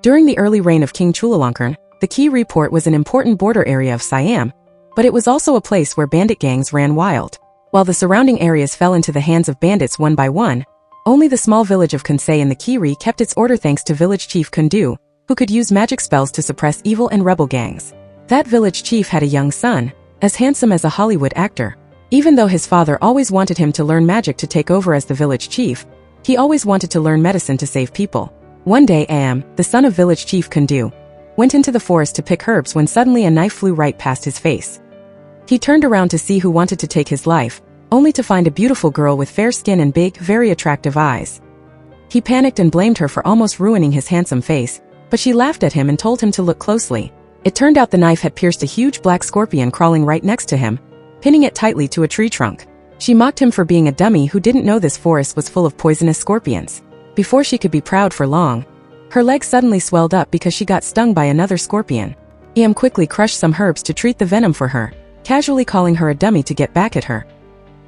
During the early reign of King Chulalongkorn, the Kiri Port was an important border area of Siam, but it was also a place where bandit gangs ran wild. While the surrounding areas fell into the hands of bandits one by one, only the small village of Kunsei in the Kiri kept its order thanks to village chief Kundu, who could use magic spells to suppress evil and rebel gangs. That village chief had a young son, as handsome as a Hollywood actor. Even though his father always wanted him to learn magic to take over as the village chief, he always wanted to learn medicine to save people. One day Am, the son of village chief Kundu, went into the forest to pick herbs when suddenly a knife flew right past his face. He turned around to see who wanted to take his life, only to find a beautiful girl with fair skin and big, very attractive eyes. He panicked and blamed her for almost ruining his handsome face, but she laughed at him and told him to look closely. It turned out the knife had pierced a huge black scorpion crawling right next to him, pinning it tightly to a tree trunk. She mocked him for being a dummy who didn't know this forest was full of poisonous scorpions. Before she could be proud for long, her leg suddenly swelled up because she got stung by another scorpion. Am quickly crushed some herbs to treat the venom for her, casually calling her a dummy to get back at her.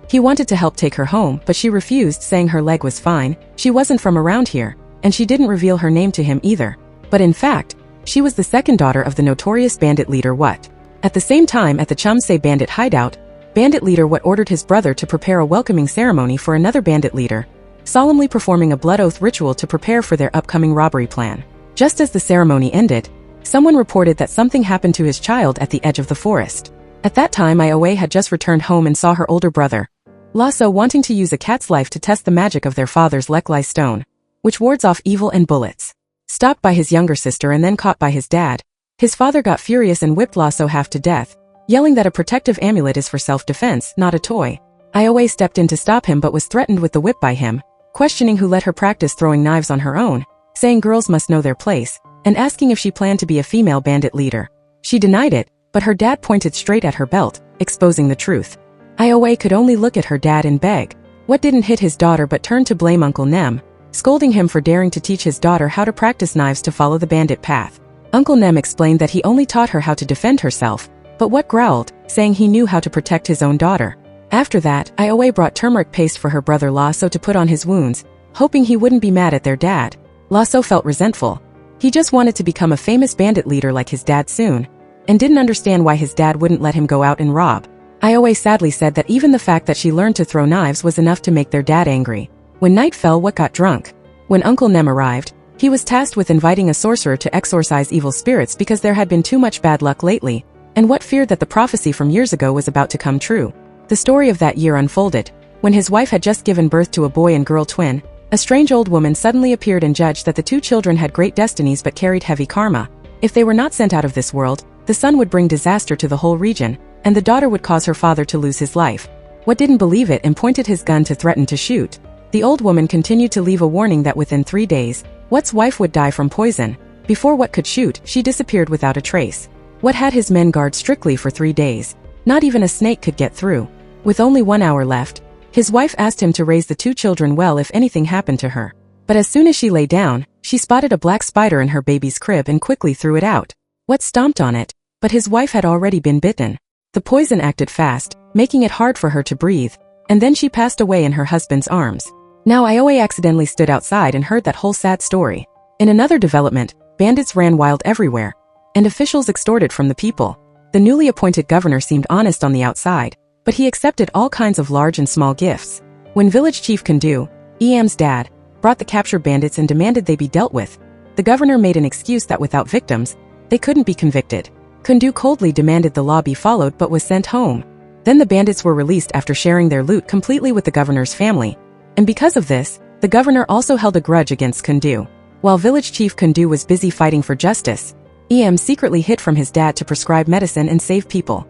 He wanted to help take her home, but she refused, saying her leg was fine, she wasn't from around here, and she didn't reveal her name to him either. But in fact, she was the second daughter of the notorious bandit leader Wat. At the same time, at the Chumse bandit hideout, bandit leader Wat ordered his brother to prepare a welcoming ceremony for another bandit leader, solemnly performing a blood oath ritual to prepare for their upcoming robbery plan. Just as the ceremony ended, someone reported that something happened to his child at the edge of the forest. At that time Yiwha had just returned home and saw her older brother, Lasso, wanting to use a cat's life to test the magic of their father's Lek Lai stone, which wards off evil and bullets. Stopped by his younger sister and then caught by his dad, his father got furious and whipped Lasso half to death, yelling that a protective amulet is for self-defense, not a toy. Yiwha stepped in to stop him but was threatened with the whip by him, questioning who let her practice throwing knives on her own, saying girls must know their place, and asking if she planned to be a female bandit leader. She denied it, but her dad pointed straight at her belt, exposing the truth. Yiwha could only look at her dad and beg. What didn't hit his daughter but turned to blame Uncle Nem, scolding him for daring to teach his daughter how to practice knives to follow the bandit path. Uncle Nem explained that he only taught her how to defend herself, but Wat growled, saying he knew how to protect his own daughter. After that, Yiwha brought turmeric paste for her brother Lasso to put on his wounds, hoping he wouldn't be mad at their dad. Lasso felt resentful. He just wanted to become a famous bandit leader like his dad soon, and didn't understand why his dad wouldn't let him go out and rob. Yiwha sadly said that even the fact that she learned to throw knives was enough to make their dad angry. When night fell, Wat got drunk. When Uncle Nem arrived, he was tasked with inviting a sorcerer to exorcise evil spirits because there had been too much bad luck lately, and Wat feared that the prophecy from years ago was about to come true. The story of that year unfolded. When his wife had just given birth to a boy and girl twin, a strange old woman suddenly appeared and judged that the two children had great destinies but carried heavy karma. If they were not sent out of this world, the son would bring disaster to the whole region, and the daughter would cause her father to lose his life. Wat didn't believe it and pointed his gun to threaten to shoot. The old woman continued to leave a warning that within 3 days, Wat's wife would die from poison. Before Wat could shoot, she disappeared without a trace. Wat had his men guard strictly for 3 days. Not even a snake could get through. With only 1 hour left, his wife asked him to raise the two children well if anything happened to her. But as soon as she lay down, she spotted a black spider in her baby's crib and quickly threw it out. Wat stomped on it, but his wife had already been bitten. The poison acted fast, making it hard for her to breathe, and then she passed away in her husband's arms. Now Yiwha accidentally stood outside and heard that whole sad story. In another development, bandits ran wild everywhere, and officials extorted from the people. The newly appointed governor seemed honest on the outside, but he accepted all kinds of large and small gifts. When village chief Kundu, Am's dad, brought the captured bandits and demanded they be dealt with, the governor made an excuse that without victims, they couldn't be convicted. Kundu coldly demanded the law be followed but was sent home. Then the bandits were released after sharing their loot completely with the governor's family, and because of this, the governor also held a grudge against Kundu. While village chief Kundu was busy fighting for justice, Am secretly hid from his dad to prescribe medicine and save people.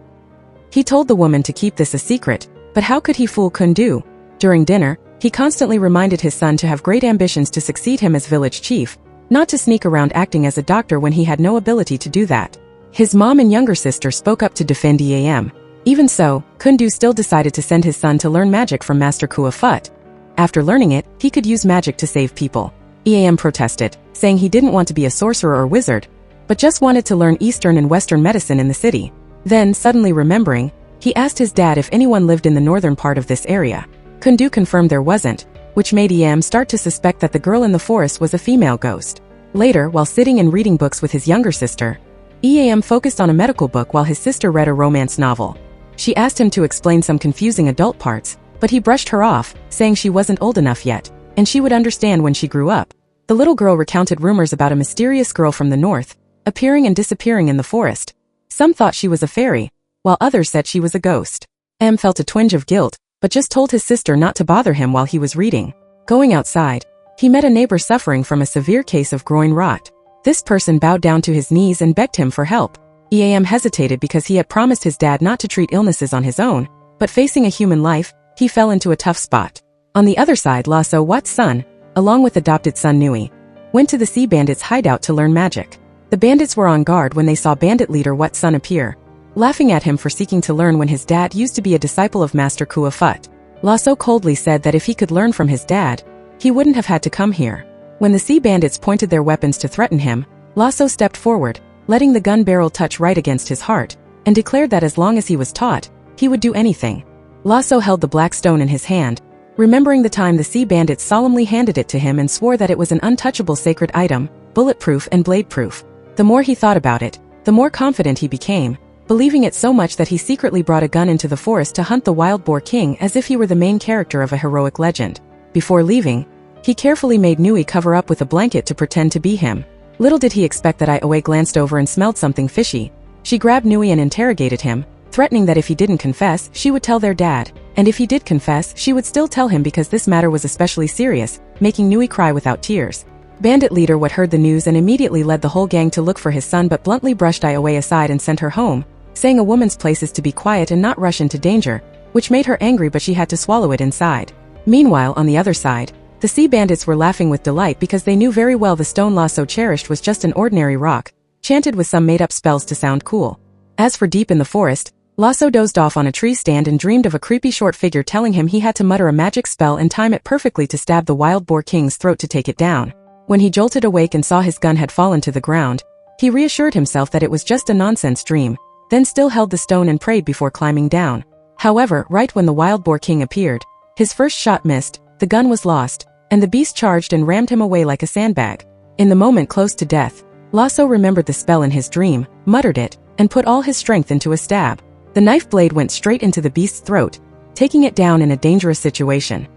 He told the woman to keep this a secret, but how could he fool Kundu? During dinner, he constantly reminded his son to have great ambitions to succeed him as village chief, not to sneak around acting as a doctor when he had no ability to do that. His mom and younger sister spoke up to defend Am. Even so, Kundu still decided to send his son to learn magic from Master Kua Phut. After learning it, he could use magic to save people. Am protested, saying he didn't want to be a sorcerer or wizard, but just wanted to learn Eastern and Western medicine in the city. Then, suddenly remembering, he asked his dad if anyone lived in the northern part of this area. Kundu confirmed there wasn't, which made Am start to suspect that the girl in the forest was a female ghost. Later, while sitting and reading books with his younger sister, EAM focused on a medical book while his sister read a romance novel. She asked him to explain some confusing adult parts, but he brushed her off, saying she wasn't old enough yet, and she would understand when she grew up. The little girl recounted rumors about a mysterious girl from the north, appearing and disappearing in the forest. Some thought she was a fairy, while others said she was a ghost. M felt a twinge of guilt, but just told his sister not to bother him while he was reading. Going outside, he met a neighbor suffering from a severe case of groin rot. This person bowed down to his knees and begged him for help. EAM hesitated because he had promised his dad not to treat illnesses on his own, but facing a human life, he fell into a tough spot. On the other side, Lasso Wat's son, along with adopted son Nui, went to the sea bandits' hideout to learn magic. The bandits were on guard when they saw bandit leader Wat's son appear, laughing at him for seeking to learn when his dad used to be a disciple of Master Kua Fut. Lasso coldly said that if he could learn from his dad, he wouldn't have had to come here. When the sea bandits pointed their weapons to threaten him, Lasso stepped forward, letting the gun barrel touch right against his heart, and declared that as long as he was taught, he would do anything. Lasso held the black stone in his hand, remembering the time the sea bandits solemnly handed it to him and swore that it was an untouchable sacred item, bulletproof and blade-proof. The more he thought about it, the more confident he became, believing it so much that he secretly brought a gun into the forest to hunt the wild boar king as if he were the main character of a heroic legend. Before leaving, he carefully made Nui cover up with a blanket to pretend to be him. Little did he expect that Yiwha glanced over and smelled something fishy. She grabbed Nui and interrogated him, threatening that if he didn't confess, she would tell their dad, and if he did confess, she would still tell him because this matter was especially serious, making Nui cry without tears. Bandit leader Wat heard the news and immediately led the whole gang to look for his son but bluntly brushed Yiwha aside and sent her home, saying a woman's place is to be quiet and not rush into danger, which made her angry but she had to swallow it inside. Meanwhile, on the other side, the sea bandits were laughing with delight because they knew very well the stone Lasso cherished was just an ordinary rock, chanted with some made-up spells to sound cool. As for deep in the forest, Lasso dozed off on a tree stand and dreamed of a creepy short figure telling him he had to mutter a magic spell and time it perfectly to stab the wild boar king's throat to take it down. When he jolted awake and saw his gun had fallen to the ground, he reassured himself that it was just a nonsense dream, then still held the stone and prayed before climbing down. However, right when the wild boar king appeared, his first shot missed, the gun was lost, and the beast charged and rammed him away like a sandbag. In the moment close to death, Lasso remembered the spell in his dream, muttered it, and put all his strength into a stab. The knife blade went straight into the beast's throat, taking it down in a dangerous situation.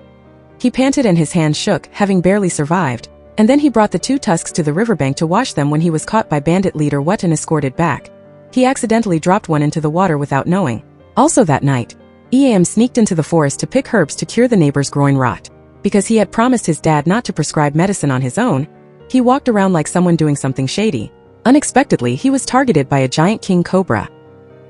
He panted and his hands shook, having barely survived, and then he brought the two tusks to the riverbank to wash them when he was caught by bandit leader Wat and escorted back. He accidentally dropped one into the water without knowing. Also that night, EAM sneaked into the forest to pick herbs to cure the neighbor's groin rot. Because he had promised his dad not to prescribe medicine on his own, he walked around like someone doing something shady. Unexpectedly, he was targeted by a giant king cobra.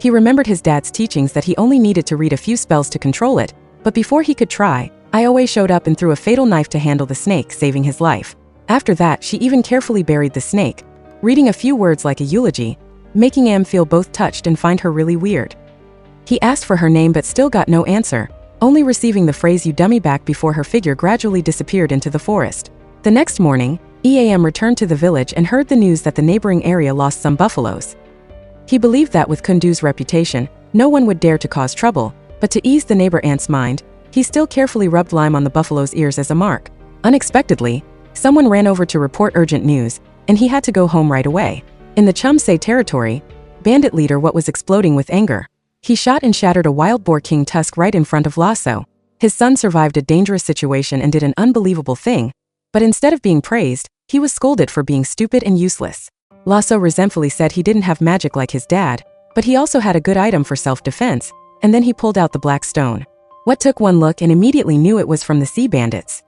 He remembered his dad's teachings that he only needed to read a few spells to control it, but before he could try, Yiwha showed up and threw a fatal knife to handle the snake, saving his life. After that, she even carefully buried the snake, reading a few words like a eulogy, making Am feel both touched and find her really weird. He asked for her name but still got no answer, only receiving the phrase "you dummy" back before her figure gradually disappeared into the forest. The next morning, EAM returned to the village and heard the news that the neighboring area lost some buffaloes. He believed that with Kundu's reputation, no one would dare to cause trouble, but to ease the neighbor ant's mind, he still carefully rubbed lime on the buffalo's ears as a mark. Unexpectedly, someone ran over to report urgent news, and he had to go home right away. In the Chumse territory, bandit leader Wat was exploding with anger. He shot and shattered a wild boar king tusk right in front of Lasso. His son survived a dangerous situation and did an unbelievable thing, but instead of being praised, he was scolded for being stupid and useless. Lasso resentfully said he didn't have magic like his dad, but he also had a good item for self-defense, and then he pulled out the black stone. Wat took one look and immediately knew it was from the sea bandits.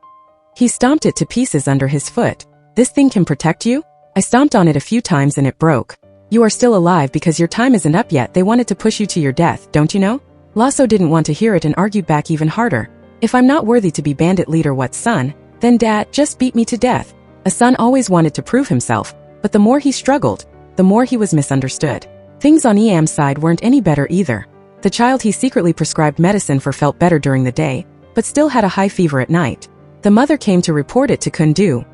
He stomped it to pieces under his foot. "This thing can protect you? I stomped on it a few times and it broke. You are still alive because your time isn't up yet. They wanted to push you to your death, don't you know?" Lasso didn't want to hear it and argued back even harder. "If I'm not worthy to be bandit leader Wat's son, then dad, just beat me to death." A son always wanted to prove himself, but the more he struggled, the more he was misunderstood. Things on EAM's side weren't any better either. The child he secretly prescribed medicine for felt better during the day, but still had a high fever at night. The mother came to report it to Kundu.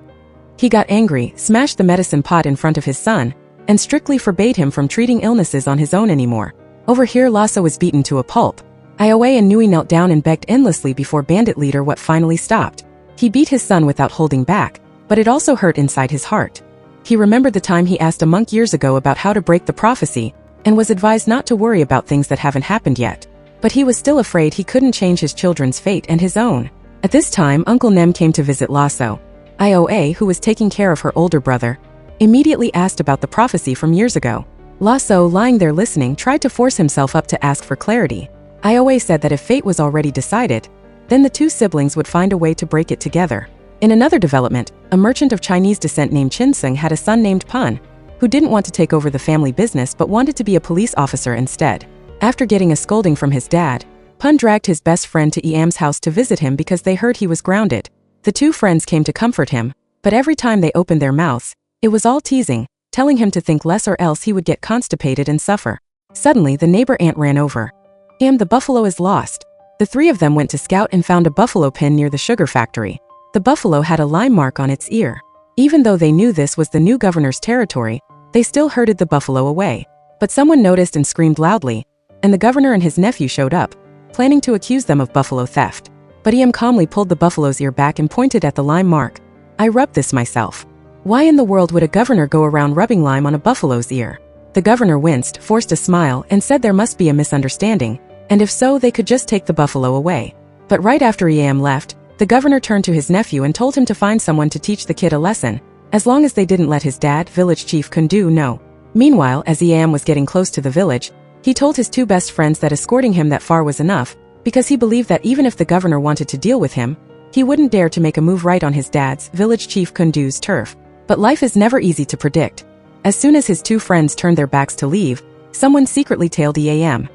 He got angry, smashed the medicine pot in front of his son, and strictly forbade him from treating illnesses on his own anymore. Over here, Lasso was beaten to a pulp. Yiwha and Nui knelt down and begged endlessly before bandit leader Wat finally stopped. He beat his son without holding back, but it also hurt inside his heart. He remembered the time he asked a monk years ago about how to break the prophecy, and was advised not to worry about things that haven't happened yet. But he was still afraid he couldn't change his children's fate and his own. At this time, Uncle Nem came to visit Lasso. Ioa, who was taking care of her older brother, immediately asked about the prophecy from years ago. Lasso, lying there listening, tried to force himself up to ask for clarity. Ioa said that if fate was already decided, then the two siblings would find a way to break it together. In another development, a merchant of Chinese descent named Chinsung had a son named Pun, who didn't want to take over the family business but wanted to be a police officer instead. After getting a scolding from his dad, Pun dragged his best friend to Iam's house to visit him because they heard he was grounded. The two friends came to comfort him, but every time they opened their mouths, it was all teasing, telling him to think less or else he would get constipated and suffer. Suddenly, the neighbor ant ran over. Iam, the buffalo is lost. The three of them went to scout and found a buffalo pen near the sugar factory. The buffalo had a lime mark on its ear. Even though they knew this was the new governor's territory, they still herded the buffalo away. But someone noticed and screamed loudly, and the governor and his nephew showed up, planning to accuse them of buffalo theft. But Iam calmly pulled the buffalo's ear back and pointed at the lime mark. I rubbed this myself. Why in the world would a governor go around rubbing lime on a buffalo's ear? The governor winced, forced a smile, and said there must be a misunderstanding, and if so, they could just take the buffalo away. But right after Iam left, the governor turned to his nephew and told him to find someone to teach the kid a lesson, as long as they didn't let his dad, village chief Kundu, know. Meanwhile, as Iam was getting close to the village, he told his two best friends that escorting him that far was enough, because he believed that even if the governor wanted to deal with him, he wouldn't dare to make a move right on his dad's, village chief Kundu's turf. But life is never easy to predict. As soon as his two friends turned their backs to leave, someone secretly tailed Iam.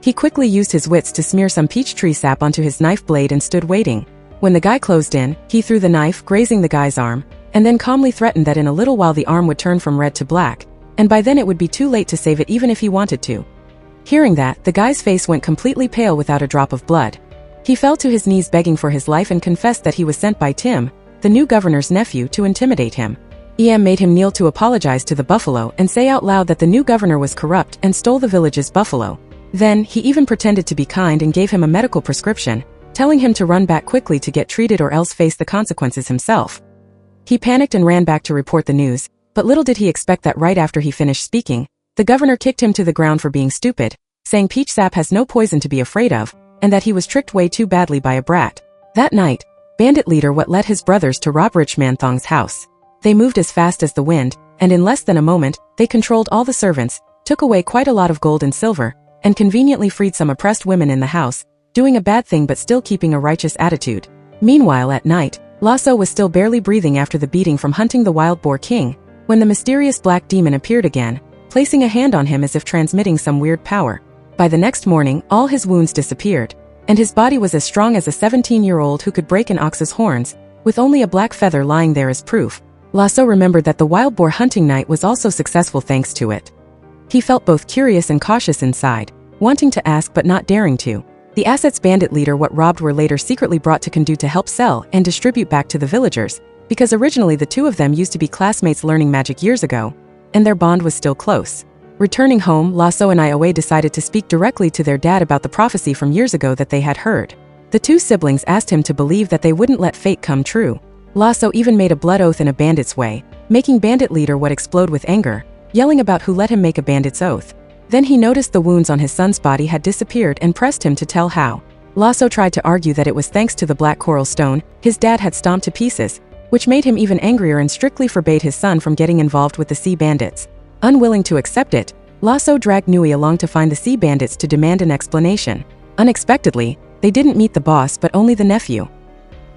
He quickly used his wits to smear some peach tree sap onto his knife blade and stood waiting. When the guy closed in, he threw the knife, grazing the guy's arm, and then calmly threatened that in a little while the arm would turn from red to black, and by then it would be too late to save it even if he wanted to. Hearing that, the guy's face went completely pale without a drop of blood. He fell to his knees begging for his life and confessed that he was sent by Tim, the new governor's nephew, to intimidate him. Iam made him kneel to apologize to the buffalo and say out loud that the new governor was corrupt and stole the village's buffalo. Then, he even pretended to be kind and gave him a medical prescription, telling him to run back quickly to get treated or else face the consequences himself. He panicked and ran back to report the news, but little did he expect that right after he finished speaking, the governor kicked him to the ground for being stupid, saying peach sap has no poison to be afraid of, and that he was tricked way too badly by a brat. That night, bandit leader Wat led his brothers to rob Rich Man Thong's house. They moved as fast as the wind, and in less than a moment, they controlled all the servants, took away quite a lot of gold and silver, and conveniently freed some oppressed women in the house, doing a bad thing but still keeping a righteous attitude. Meanwhile, at night, Lasso was still barely breathing after the beating from hunting the wild boar king, when the mysterious black demon appeared again, placing a hand on him as if transmitting some weird power. By the next morning, all his wounds disappeared, and his body was as strong as a 17-year-old who could break an ox's horns, with only a black feather lying there as proof. Lasso remembered that the wild boar hunting night was also successful thanks to it. He felt both curious and cautious inside, wanting to ask but not daring to. The assets bandit leader What robbed were later secretly brought to Kundu to help sell and distribute back to the villagers, because originally the two of them used to be classmates learning magic years ago, and their bond was still close. Returning home, Lasso and Ioa decided to speak directly to their dad about the prophecy from years ago that they had heard. The two siblings asked him to believe that they wouldn't let fate come true. Lasso even made a blood oath in a bandit's way, making bandit leader What explode with anger, yelling about who let him make a bandit's oath. Then he noticed the wounds on his son's body had disappeared and pressed him to tell how. Lasso tried to argue that it was thanks to the black coral stone his dad had stomped to pieces, which made him even angrier and strictly forbade his son from getting involved with the sea bandits. Unwilling to accept it, Lasso dragged Nui along to find the sea bandits to demand an explanation. Unexpectedly, they didn't meet the boss but only the nephew.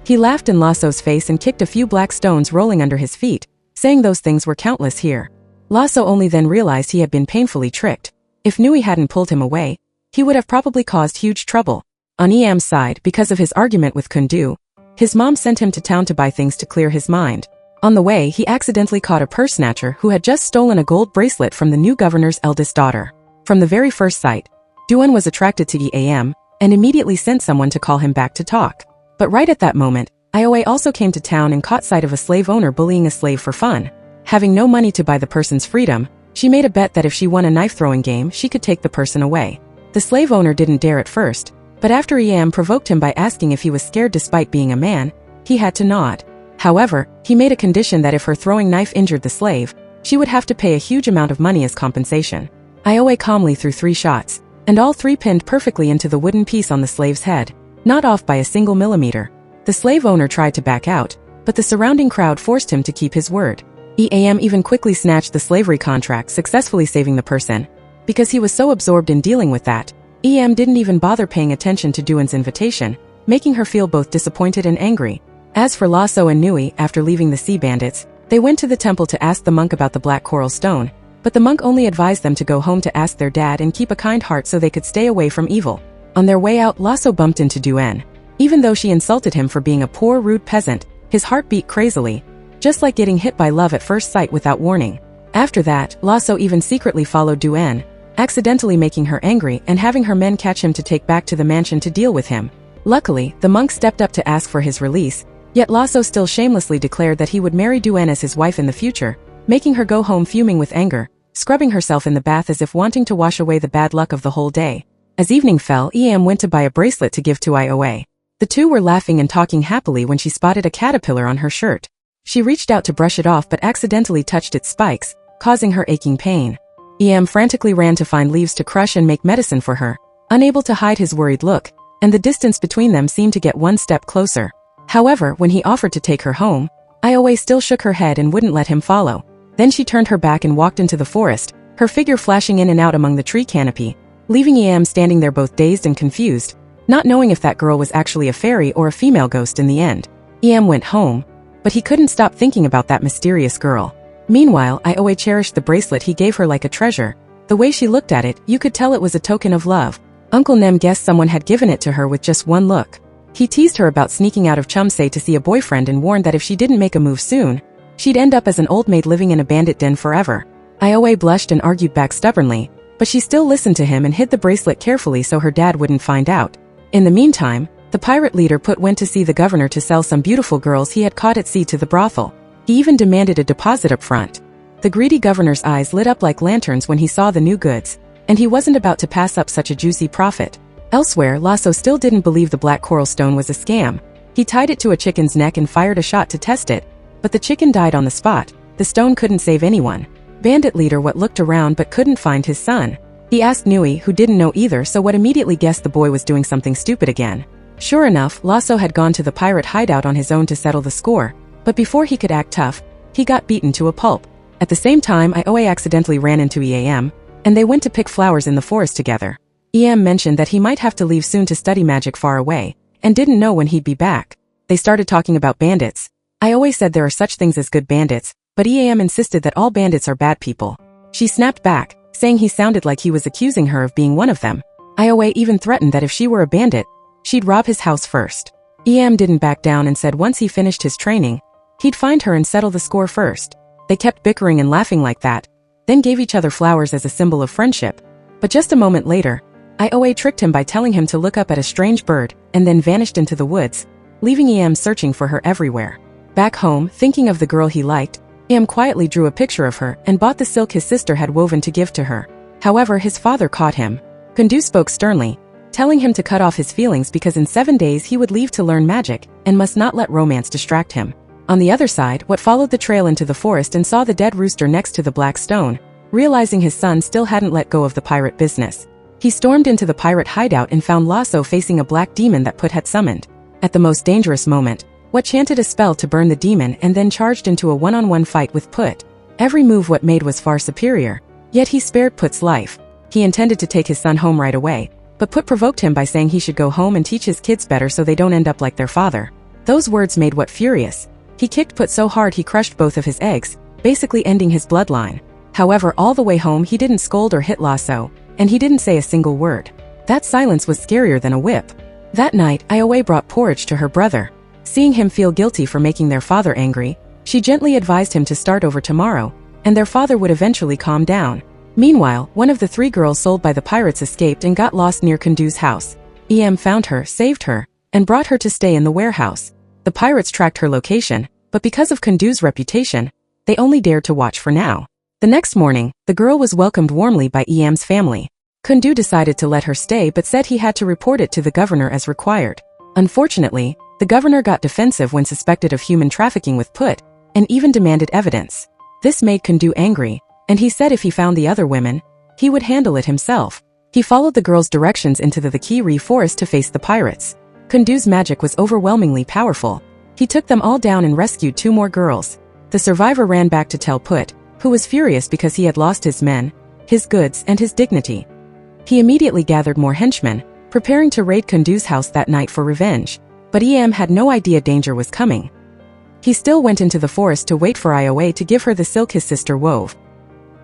He laughed in Lasso's face and kicked a few black stones rolling under his feet, saying those things were countless here. Lasso only then realized he had been painfully tricked. If Nui hadn't pulled him away, he would have probably caused huge trouble. On Iam's side, because of his argument with Kundu, his mom sent him to town to buy things to clear his mind. On the way, he accidentally caught a purse snatcher who had just stolen a gold bracelet from the new governor's eldest daughter. From the very first sight, Duan was attracted to Iam and immediately sent someone to call him back to talk. But right at that moment, Ioa also came to town and caught sight of a slave owner bullying a slave for fun. Having no money to buy the person's freedom, she made a bet that if she won a knife-throwing game, she could take the person away. The slave owner didn't dare at first, but after Iam provoked him by asking if he was scared despite being a man, he had to nod. However, he made a condition that if her throwing knife injured the slave, she would have to pay a huge amount of money as compensation. Ioe calmly threw 3 shots, and all 3 pinned perfectly into the wooden piece on the slave's head, not off by a single millimeter. The slave owner tried to back out, but the surrounding crowd forced him to keep his word. EAM even quickly snatched the slavery contract, successfully saving the person. Because he was so absorbed in dealing with that, EAM didn't even bother paying attention to Duan's invitation, making her feel both disappointed and angry. As for Lasso and Nui, after leaving the sea bandits, they went to the temple to ask the monk about the black coral stone, but the monk only advised them to go home to ask their dad and keep a kind heart so they could stay away from evil. On their way out, Lasso bumped into Duan. Even though she insulted him for being a poor, rude peasant, his heart beat crazily, just like getting hit by love at first sight without warning. After that, Lasso even secretly followed Duan, accidentally making her angry and having her men catch him to take back to the mansion to deal with him. Luckily, the monk stepped up to ask for his release, yet Lasso still shamelessly declared that he would marry Duan as his wife in the future, making her go home fuming with anger, scrubbing herself in the bath as if wanting to wash away the bad luck of the whole day. As evening fell, EAM went to buy a bracelet to give to Ioe. The two were laughing and talking happily when she spotted a caterpillar on her shirt. She reached out to brush it off but accidentally touched its spikes, causing her aching pain. EAM frantically ran to find leaves to crush and make medicine for her, unable to hide his worried look, and the distance between them seemed to get one step closer. However, when he offered to take her home, Ioe still shook her head and wouldn't let him follow. Then she turned her back and walked into the forest, her figure flashing in and out among the tree canopy, leaving EAM standing there both dazed and confused, not knowing if that girl was actually a fairy or a female ghost in the end. EAM went home, but he couldn't stop thinking about that mysterious girl. Meanwhile, Ioe cherished the bracelet he gave her like a treasure. The way she looked at it, you could tell it was a token of love. Uncle Nem guessed someone had given it to her with just one look. He teased her about sneaking out of Chumse to see a boyfriend and warned that if she didn't make a move soon, she'd end up as an old maid living in a bandit den forever. Ioe blushed and argued back stubbornly, but she still listened to him and hid the bracelet carefully so her dad wouldn't find out. In the meantime, the pirate leader went to see the governor to sell some beautiful girls he had caught at sea to the brothel. He even demanded a deposit up front. The greedy governor's eyes lit up like lanterns when he saw the new goods, and he wasn't about to pass up such a juicy profit. Elsewhere, Lasso still didn't believe the black coral stone was a scam. He tied it to a chicken's neck and fired a shot to test it, but the chicken died on the spot. The stone couldn't save anyone. Bandit leader looked around but couldn't find his son. He asked Nui, who didn't know either, so immediately guessed the boy was doing something stupid again. Sure enough, Lasso had gone to the pirate hideout on his own to settle the score, but before he could act tough, he got beaten to a pulp. At the same time, Ioe accidentally ran into EAM, and they went to pick flowers in the forest together. EAM mentioned that he might have to leave soon to study magic far away, and didn't know when he'd be back. They started talking about bandits. Ioe said there are such things as good bandits, but EAM insisted that all bandits are bad people. She snapped back, saying he sounded like he was accusing her of being one of them. Ioe even threatened that if she were a bandit, she'd rob his house first. EAM didn't back down and said once he finished his training, he'd find her and settle the score first. They kept bickering and laughing like that, then gave each other flowers as a symbol of friendship. But just a moment later, Ioe tricked him by telling him to look up at a strange bird, and then vanished into the woods, leaving EAM searching for her everywhere. Back home, thinking of the girl he liked, EAM quietly drew a picture of her and bought the silk his sister had woven to give to her. However, his father caught him. Kundu spoke sternly, telling him to cut off his feelings because in 7 days he would leave to learn magic and must not let romance distract him. On the other side, followed the trail into the forest and saw the dead rooster next to the black stone, realizing his son still hadn't let go of the pirate business. He stormed into the pirate hideout and found Lasso facing a black demon that had summoned. At the most dangerous moment, chanted a spell to burn the demon and then charged into a one-on-one fight with Put. Every move made was far superior, yet he spared Put's life. He intended to take his son home right away, but Put provoked him by saying he should go home and teach his kids better so they don't end up like their father. Those words made furious. He kicked Put so hard he crushed both of his eggs, basically ending his bloodline. However, all the way home he didn't scold or hit Lasso, and he didn't say a single word. That silence was scarier than a whip. That night, Ioe brought porridge to her brother. Seeing him feel guilty for making their father angry, she gently advised him to start over tomorrow, and their father would eventually calm down. Meanwhile, one of the 3 girls sold by the pirates escaped and got lost near Kundu's house. EM found her, saved her, and brought her to stay in the warehouse. The pirates tracked her location, but because of Kundu's reputation, they only dared to watch for now. The next morning, the girl was welcomed warmly by EM's family. Kundu decided to let her stay but said he had to report it to the governor as required. Unfortunately, The governor got defensive when suspected of human trafficking with Put, and even demanded evidence. This made Kundu angry, and he said if he found the other women, he would handle it himself. He followed the girls' directions into the Kiri forest to face the pirates. Kundu's magic was overwhelmingly powerful. He took them all down and rescued 2 more girls. The survivor ran back to tell Put, who was furious because he had lost his men, his goods, and his dignity. He immediately gathered more henchmen, preparing to raid Kundu's house that night for revenge. But had no idea danger was coming. He still went into the forest to wait for Ioa to give her the silk his sister wove.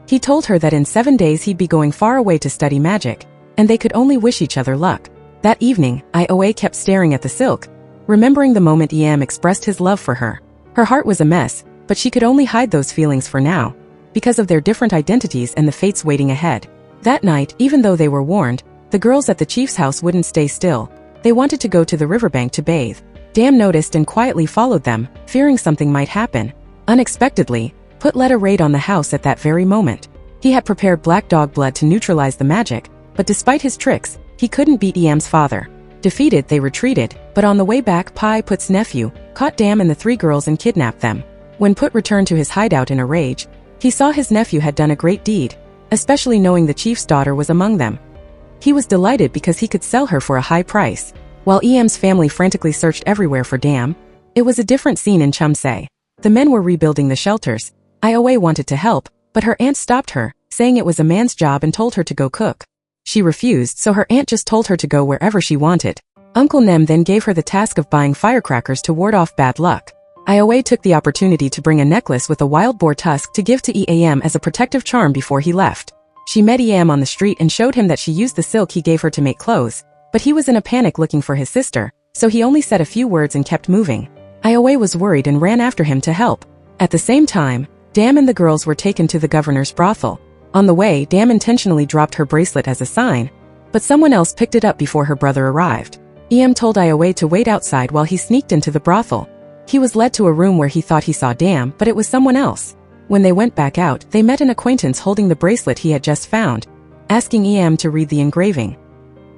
He told her that in 7 days he'd be going far away to study magic, and they could only wish each other luck. That evening, Ioa kept staring at the silk, remembering the moment expressed his love for her. Her heart was a mess, but she could only hide those feelings for now, because of their different identities and the fates waiting ahead. That night, even though they were warned, the girls at the chief's house wouldn't stay still. They wanted to go to the riverbank to bathe. Dam noticed and quietly followed them, fearing something might happen. Unexpectedly, Put led a raid on the house at that very moment. He had prepared black dog blood to neutralize the magic, but despite his tricks, he couldn't beat Yam's father. Defeated, they retreated, but on the way back, Put's nephew caught Dam and the 3 girls and kidnapped them. When Put returned to his hideout in a rage, he saw his nephew had done a great deed, especially knowing the chief's daughter was among them. He was delighted because he could sell her for a high price. While Em's family frantically searched everywhere for Dam, it was a different scene in Chumse. The men were rebuilding the shelters. Ioa wanted to help, but her aunt stopped her, saying it was a man's job and told her to go cook. She refused, so her aunt just told her to go wherever she wanted. Uncle Nem then gave her the task of buying firecrackers to ward off bad luck. Ioa took the opportunity to bring a necklace with a wild boar tusk to give to Eam as a protective charm before he left. She met Eam on the street and showed him that she used the silk he gave her to make clothes, but he was in a panic looking for his sister, so he only said a few words and kept moving. Ioa was worried and ran after him to help. At the same time, Dam and the girls were taken to the governor's brothel. On the way, Dam intentionally dropped her bracelet as a sign, but someone else picked it up before her brother arrived. Em told Ioa to wait outside while he sneaked into the brothel. He was led to a room where he thought he saw Dam, but it was someone else. When they went back out, they met an acquaintance holding the bracelet he had just found, asking Em to read the engraving.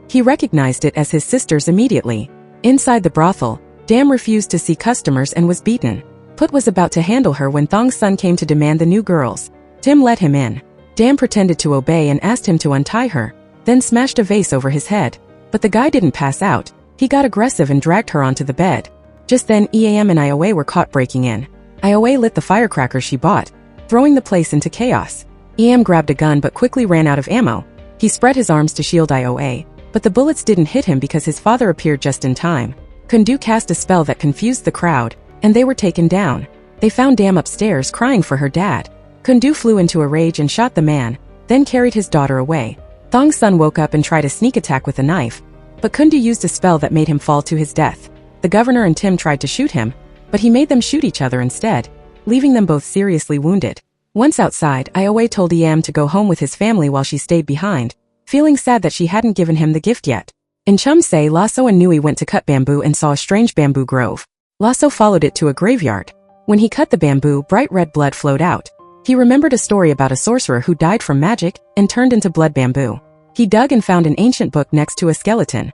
He recognized it as his sister's immediately. Inside the brothel, Dam refused to see customers and was beaten. Put was about to handle her when Thong's son came to demand the new girls. Tim let him in. Dam pretended to obey and asked him to untie her, then smashed a vase over his head. But the guy didn't pass out. He got aggressive and dragged her onto the bed. Just then, Eam and Ioa were caught breaking in. Ioa lit the firecrackers she bought, throwing the place into chaos. Eam grabbed a gun but quickly ran out of ammo. He spread his arms to shield Ioa, but the bullets didn't hit him because his father appeared just in time. Kundu cast a spell that confused the crowd, and they were taken down. They found Dam upstairs crying for her dad. Kundu flew into a rage and shot the man, then carried his daughter away. Thong's son woke up and tried a sneak attack with a knife, but Kundu used a spell that made him fall to his death. The governor and Tim tried to shoot him, but he made them shoot each other instead, leaving them both seriously wounded. Once outside, Ioa told Em to go home with his family while she stayed behind, feeling sad that she hadn't given him the gift yet. In Chumse, Lasso and Nui went to cut bamboo and saw a strange bamboo grove. Lasso followed it to a graveyard. When he cut the bamboo, bright red blood flowed out. He remembered a story about a sorcerer who died from magic and turned into blood bamboo. He dug and found an ancient book next to a skeleton.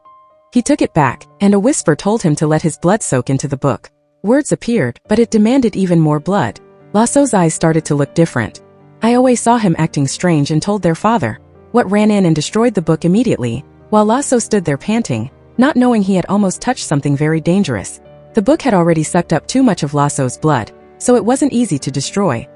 He took it back, and a whisper told him to let his blood soak into the book. Words appeared, but it demanded even more blood. Lasso's eyes started to look different. Ioa saw him acting strange and told their father. What ran in and destroyed the book immediately, while Lasso stood there panting, not knowing he had almost touched something very dangerous. The book had already sucked up too much of Lasso's blood, so it wasn't easy to destroy.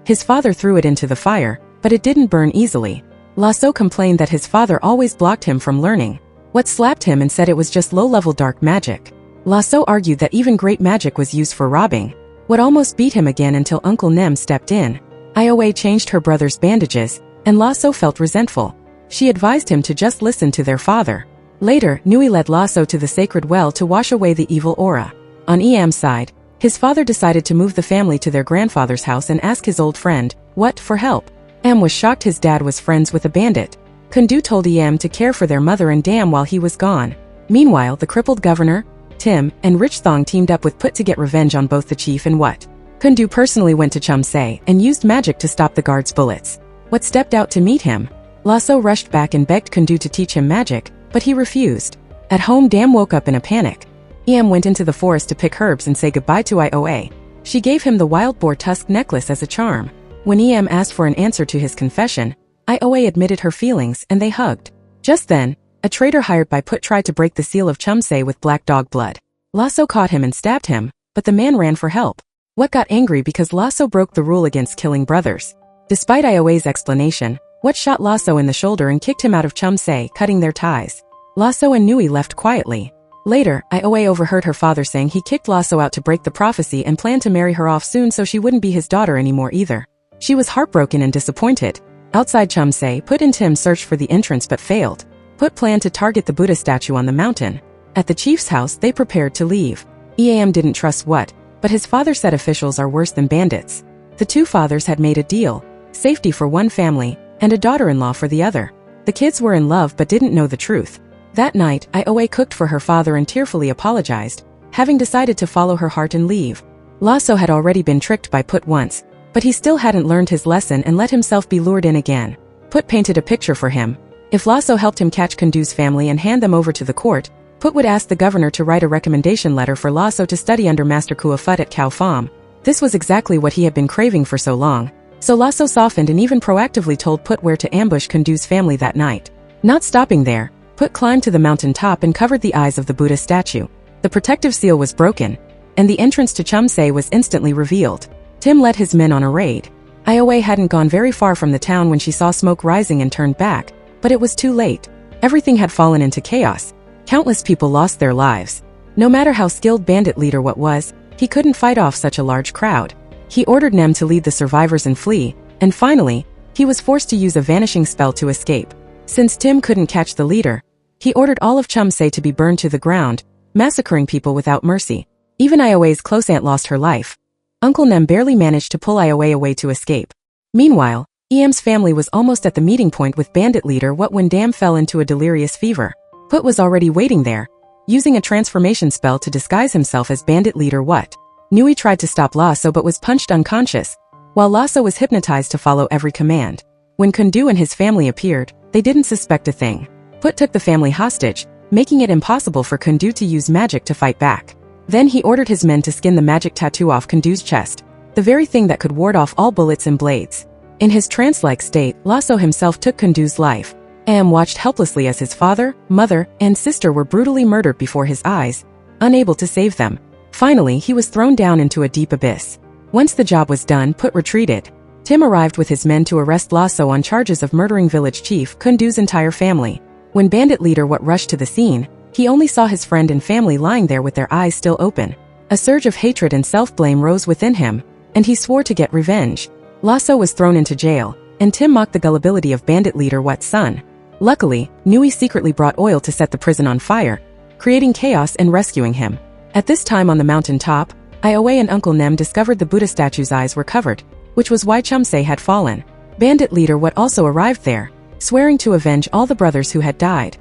His father threw it into the fire, but it didn't burn easily. Lasso complained that his father always blocked him from learning. What slapped him and said it was just low-level dark magic. Lasso argued that even great magic was used for robbing. What almost beat him again until Uncle Nem stepped in. Ioa changed her brother's bandages, and Lasso felt resentful. She advised him to just listen to their father. Later, Nui led Lasso to the sacred well to wash away the evil aura. On Em's side, his father decided to move the family to their grandfather's house and ask his old friend, what, for help. Em was shocked his dad was friends with a bandit. Kundu told Em to care for their mother and Dam while he was gone. Meanwhile, the crippled governor, Tim, and Rich Thong teamed up with Put to get revenge on both the chief and Wat. Kundu personally went to Chumse and used magic to stop the guard's bullets. Wat stepped out to meet him. Lasso rushed back and begged Kundu to teach him magic, but he refused. At home, Dam woke up in a panic. went into the forest to pick herbs and say goodbye to Ioa. She gave him the wild boar tusk necklace as a charm. When asked for an answer to his confession, Ioa admitted her feelings and they hugged. Just then, a traitor hired by Put tried to break the seal of Chumse with black dog blood. Lasso caught him and stabbed him, but the man ran for help. What got angry because Lasso broke the rule against killing brothers. Despite Ioa's explanation, What shot Lasso in the shoulder and kicked him out of Chumse, cutting their ties. Lasso and Nui left quietly. Later, Ioa overheard her father saying he kicked Lasso out to break the prophecy and planned to marry her off soon so she wouldn't be his daughter anymore either. She was heartbroken and disappointed. Outside Chumse, Put and Tim searched for the entrance but failed. Put planned to target the Buddha statue on the mountain. At the chief's house, they prepared to leave. Didn't trust what, but his father said officials are worse than bandits. The two fathers had made a deal, safety for one family, and a daughter-in-law for the other. The kids were in love but didn't know the truth. That night, Ioa cooked for her father and tearfully apologized, having decided to follow her heart and leave. Lasso had already been tricked by Put once, but he still hadn't learned his lesson and let himself be lured in again. Put painted a picture for him. If Lasso helped him catch Kundu's family and hand them over to the court, Put would ask the governor to write a recommendation letter for Lasso to study under Master Kua Phut at Khao Phom. This was exactly what he had been craving for so long. So Lasso softened and even proactively told Put where to ambush Kundu's family that night. Not stopping there, Put climbed to the mountain top and covered the eyes of the Buddha statue. The protective seal was broken, and the entrance to Chumse was instantly revealed. Tim led his men on a raid. Ioa hadn't gone very far from the town when she saw smoke rising and turned back, but it was too late. Everything had fallen into chaos. Countless people lost their lives. No matter how skilled bandit leader What was, he couldn't fight off such a large crowd. He ordered Nem to lead the survivors and flee, and finally, he was forced to use a vanishing spell to escape. Since Tim couldn't catch the leader, he ordered all of Chumse to be burned to the ground, massacring people without mercy. Even Ioa's close aunt lost her life. Uncle Nem barely managed to pull Ioa away to escape. Meanwhile, Em's family was almost at the meeting point with bandit leader What when Dam fell into a delirious fever. Put was already waiting there, using a transformation spell to disguise himself as bandit leader What. Nui tried to stop Lasso but was punched unconscious, while Lasso was hypnotized to follow every command. When Kundu and his family appeared, they didn't suspect a thing. Put took the family hostage, making it impossible for Kundu to use magic to fight back. Then he ordered his men to skin the magic tattoo off Kundu's chest, the very thing that could ward off all bullets and blades. In his trance-like state, Lasso himself took Kundu's life. Watched helplessly as his father, mother, and sister were brutally murdered before his eyes, unable to save them. Finally, he was thrown down into a deep abyss. Once the job was done, Put retreated. Tim arrived with his men to arrest Lasso on charges of murdering village chief Kundu's entire family. When bandit leader What rushed to the scene, he only saw his friend and family lying there with their eyes still open. A surge of hatred and self-blame rose within him, and he swore to get revenge. Lasso was thrown into jail, and Tim mocked the gullibility of bandit leader What's son. Luckily, Nui secretly brought oil to set the prison on fire, creating chaos and rescuing him. At this time on the mountain top, Ioa and Uncle Nem discovered the Buddha statue's eyes were covered, which was why Chumse had fallen. Bandit leader What also arrived there, swearing to avenge all the brothers who had died.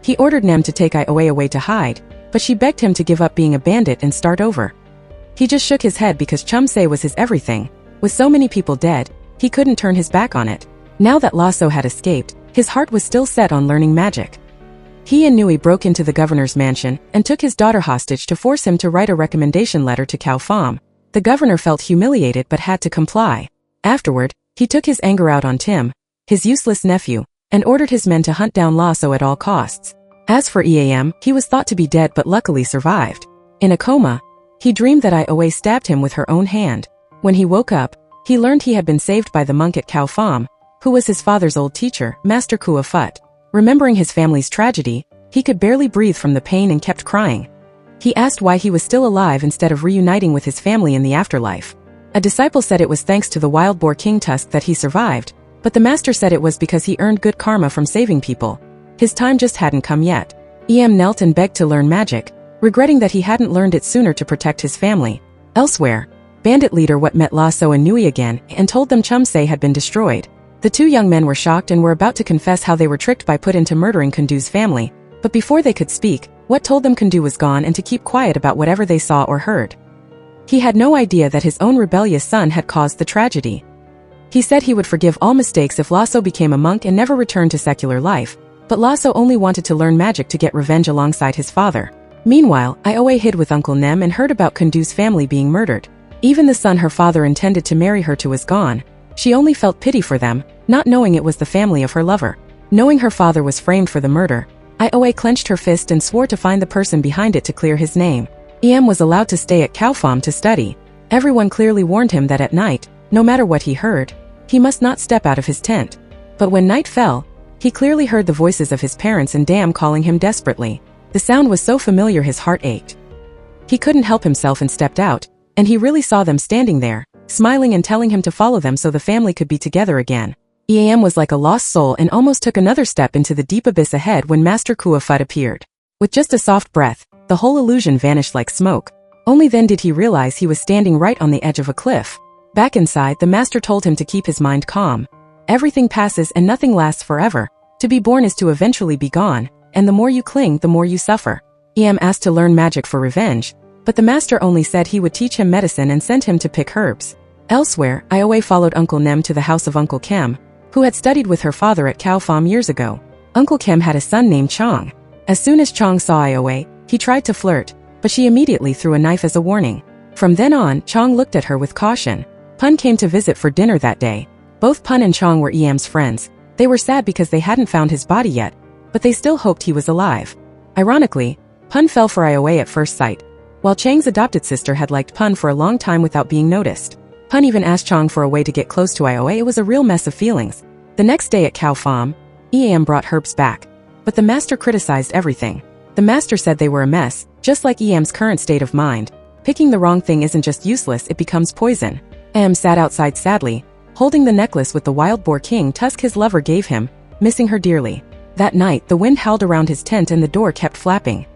He ordered Nem to take Ioa away to hide, but she begged him to give up being a bandit and start over. He just shook his head because Chumse was his everything. With so many people dead, he couldn't turn his back on it. Now that Lasso had escaped, his heart was still set on learning magic. He and Nui broke into the governor's mansion and took his daughter hostage to force him to write a recommendation letter to Khao Phom. The governor felt humiliated but had to comply. Afterward, he took his anger out on Tim, his useless nephew, and ordered his men to hunt down Lasso at all costs. As for he was thought to be dead but luckily survived. In a coma, he dreamed that Ioa stabbed him with her own hand. When he woke up, he learned he had been saved by the monk at Khao Phom, who was his father's old teacher, Master Kua Phut. Remembering his family's tragedy, he could barely breathe from the pain and kept crying. He asked why he was still alive instead of reuniting with his family in the afterlife. A disciple said it was thanks to the wild boar king tusk that he survived, but the master said it was because he earned good karma from saving people. His time just hadn't come yet. Knelt and begged to learn magic, regretting that he hadn't learned it sooner to protect his family. Elsewhere, bandit leader What met Lasso and Nui again and told them Chumse had been destroyed. The two young men were shocked and were about to confess how they were tricked by Put into murdering Kundu's family, but before they could speak, What told them Kundu was gone and to keep quiet about whatever they saw or heard. He had no idea that his own rebellious son had caused the tragedy. He said he would forgive all mistakes if Lasso became a monk and never returned to secular life, but Lasso only wanted to learn magic to get revenge alongside his father. Meanwhile, Ioe hid with Uncle Nem and heard about Kundu's family being murdered. Even the son her father intended to marry her to was gone. She only felt pity for them, not knowing it was the family of her lover. Knowing her father was framed for the murder, Ioe clenched her fist and swore to find the person behind it to clear his name. Em was allowed to stay at Kaofam to study. Everyone clearly warned him that at night, no matter what he heard, he must not step out of his tent. But when night fell, he clearly heard the voices of his parents and Dam calling him desperately. The sound was so familiar his heart ached. He couldn't help himself and stepped out, and he really saw them standing there, smiling and telling him to follow them so the family could be together again. Em was like a lost soul and almost took another step into the deep abyss ahead when Master Kuafut appeared. With just a soft breath, the whole illusion vanished like smoke. Only then did he realize he was standing right on the edge of a cliff. Back inside, the master told him to keep his mind calm. Everything passes and nothing lasts forever. To be born is to eventually be gone, and the more you cling, the more you suffer. Em asked to learn magic for revenge, but the master only said he would teach him medicine and sent him to pick herbs. Elsewhere, Ioe followed Uncle Nem to the house of Uncle Kem, who had studied with her father at Kaofam years ago. Uncle Kem had a son named Chong. As soon as Chong saw Ioe, he tried to flirt, but she immediately threw a knife as a warning. From then on, Chong looked at her with caution. Pun came to visit for dinner that day. Both Pun and Chong were Em's friends. They were sad because they hadn't found his body yet, but they still hoped he was alive. Ironically, Pun fell for Ioe at first sight, while Chang's adopted sister had liked Pun for a long time without being noticed. Pun even asked Chong for a way to get close to Ioe. It was a real mess of feelings. The next day at Kaofam, Em brought herbs back, but the master criticized everything. The master said they were a mess, just like Em's current state of mind. Picking the wrong thing isn't just useless, it becomes poison. Em sat outside sadly, holding the necklace with the wild boar king tusk his lover gave him, missing her dearly. That night, the wind howled around his tent and the door kept flapping.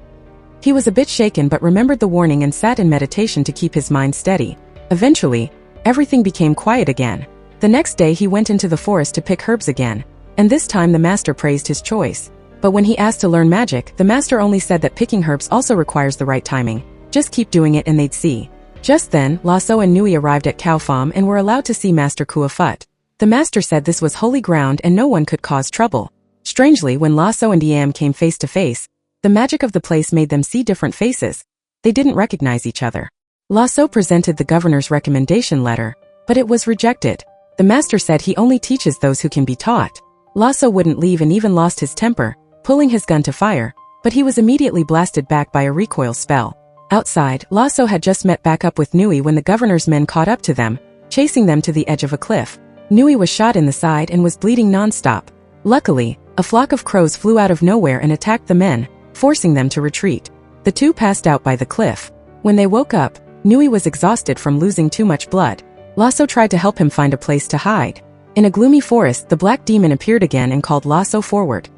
He was a bit shaken but remembered the warning and sat in meditation to keep his mind steady. Eventually, everything became quiet again. The next day he went into the forest to pick herbs again, and this time the master praised his choice. But when he asked to learn magic, the master only said that picking herbs also requires the right timing. Just keep doing it and they'd see. Just then, Lasso and Nui arrived at Kaofam and were allowed to see Master Kuafut. The master said this was holy ground and no one could cause trouble. Strangely, when Lasso and Em came face to face, the magic of the place made them see different faces. They didn't recognize each other. Lasso presented the governor's recommendation letter, but it was rejected. The master said he only teaches those who can be taught. Lasso wouldn't leave and even lost his temper, pulling his gun to fire, but he was immediately blasted back by a recoil spell. Outside, Lasso had just met back up with Nui when the governor's men caught up to them, chasing them to the edge of a cliff. Nui was shot in the side and was bleeding non-stop. Luckily, a flock of crows flew out of nowhere and attacked the men, forcing them to retreat. The two passed out by the cliff. When they woke up, Nui was exhausted from losing too much blood. Lasso tried to help him find a place to hide. In a gloomy forest, the black demon appeared again and called Lasso forward.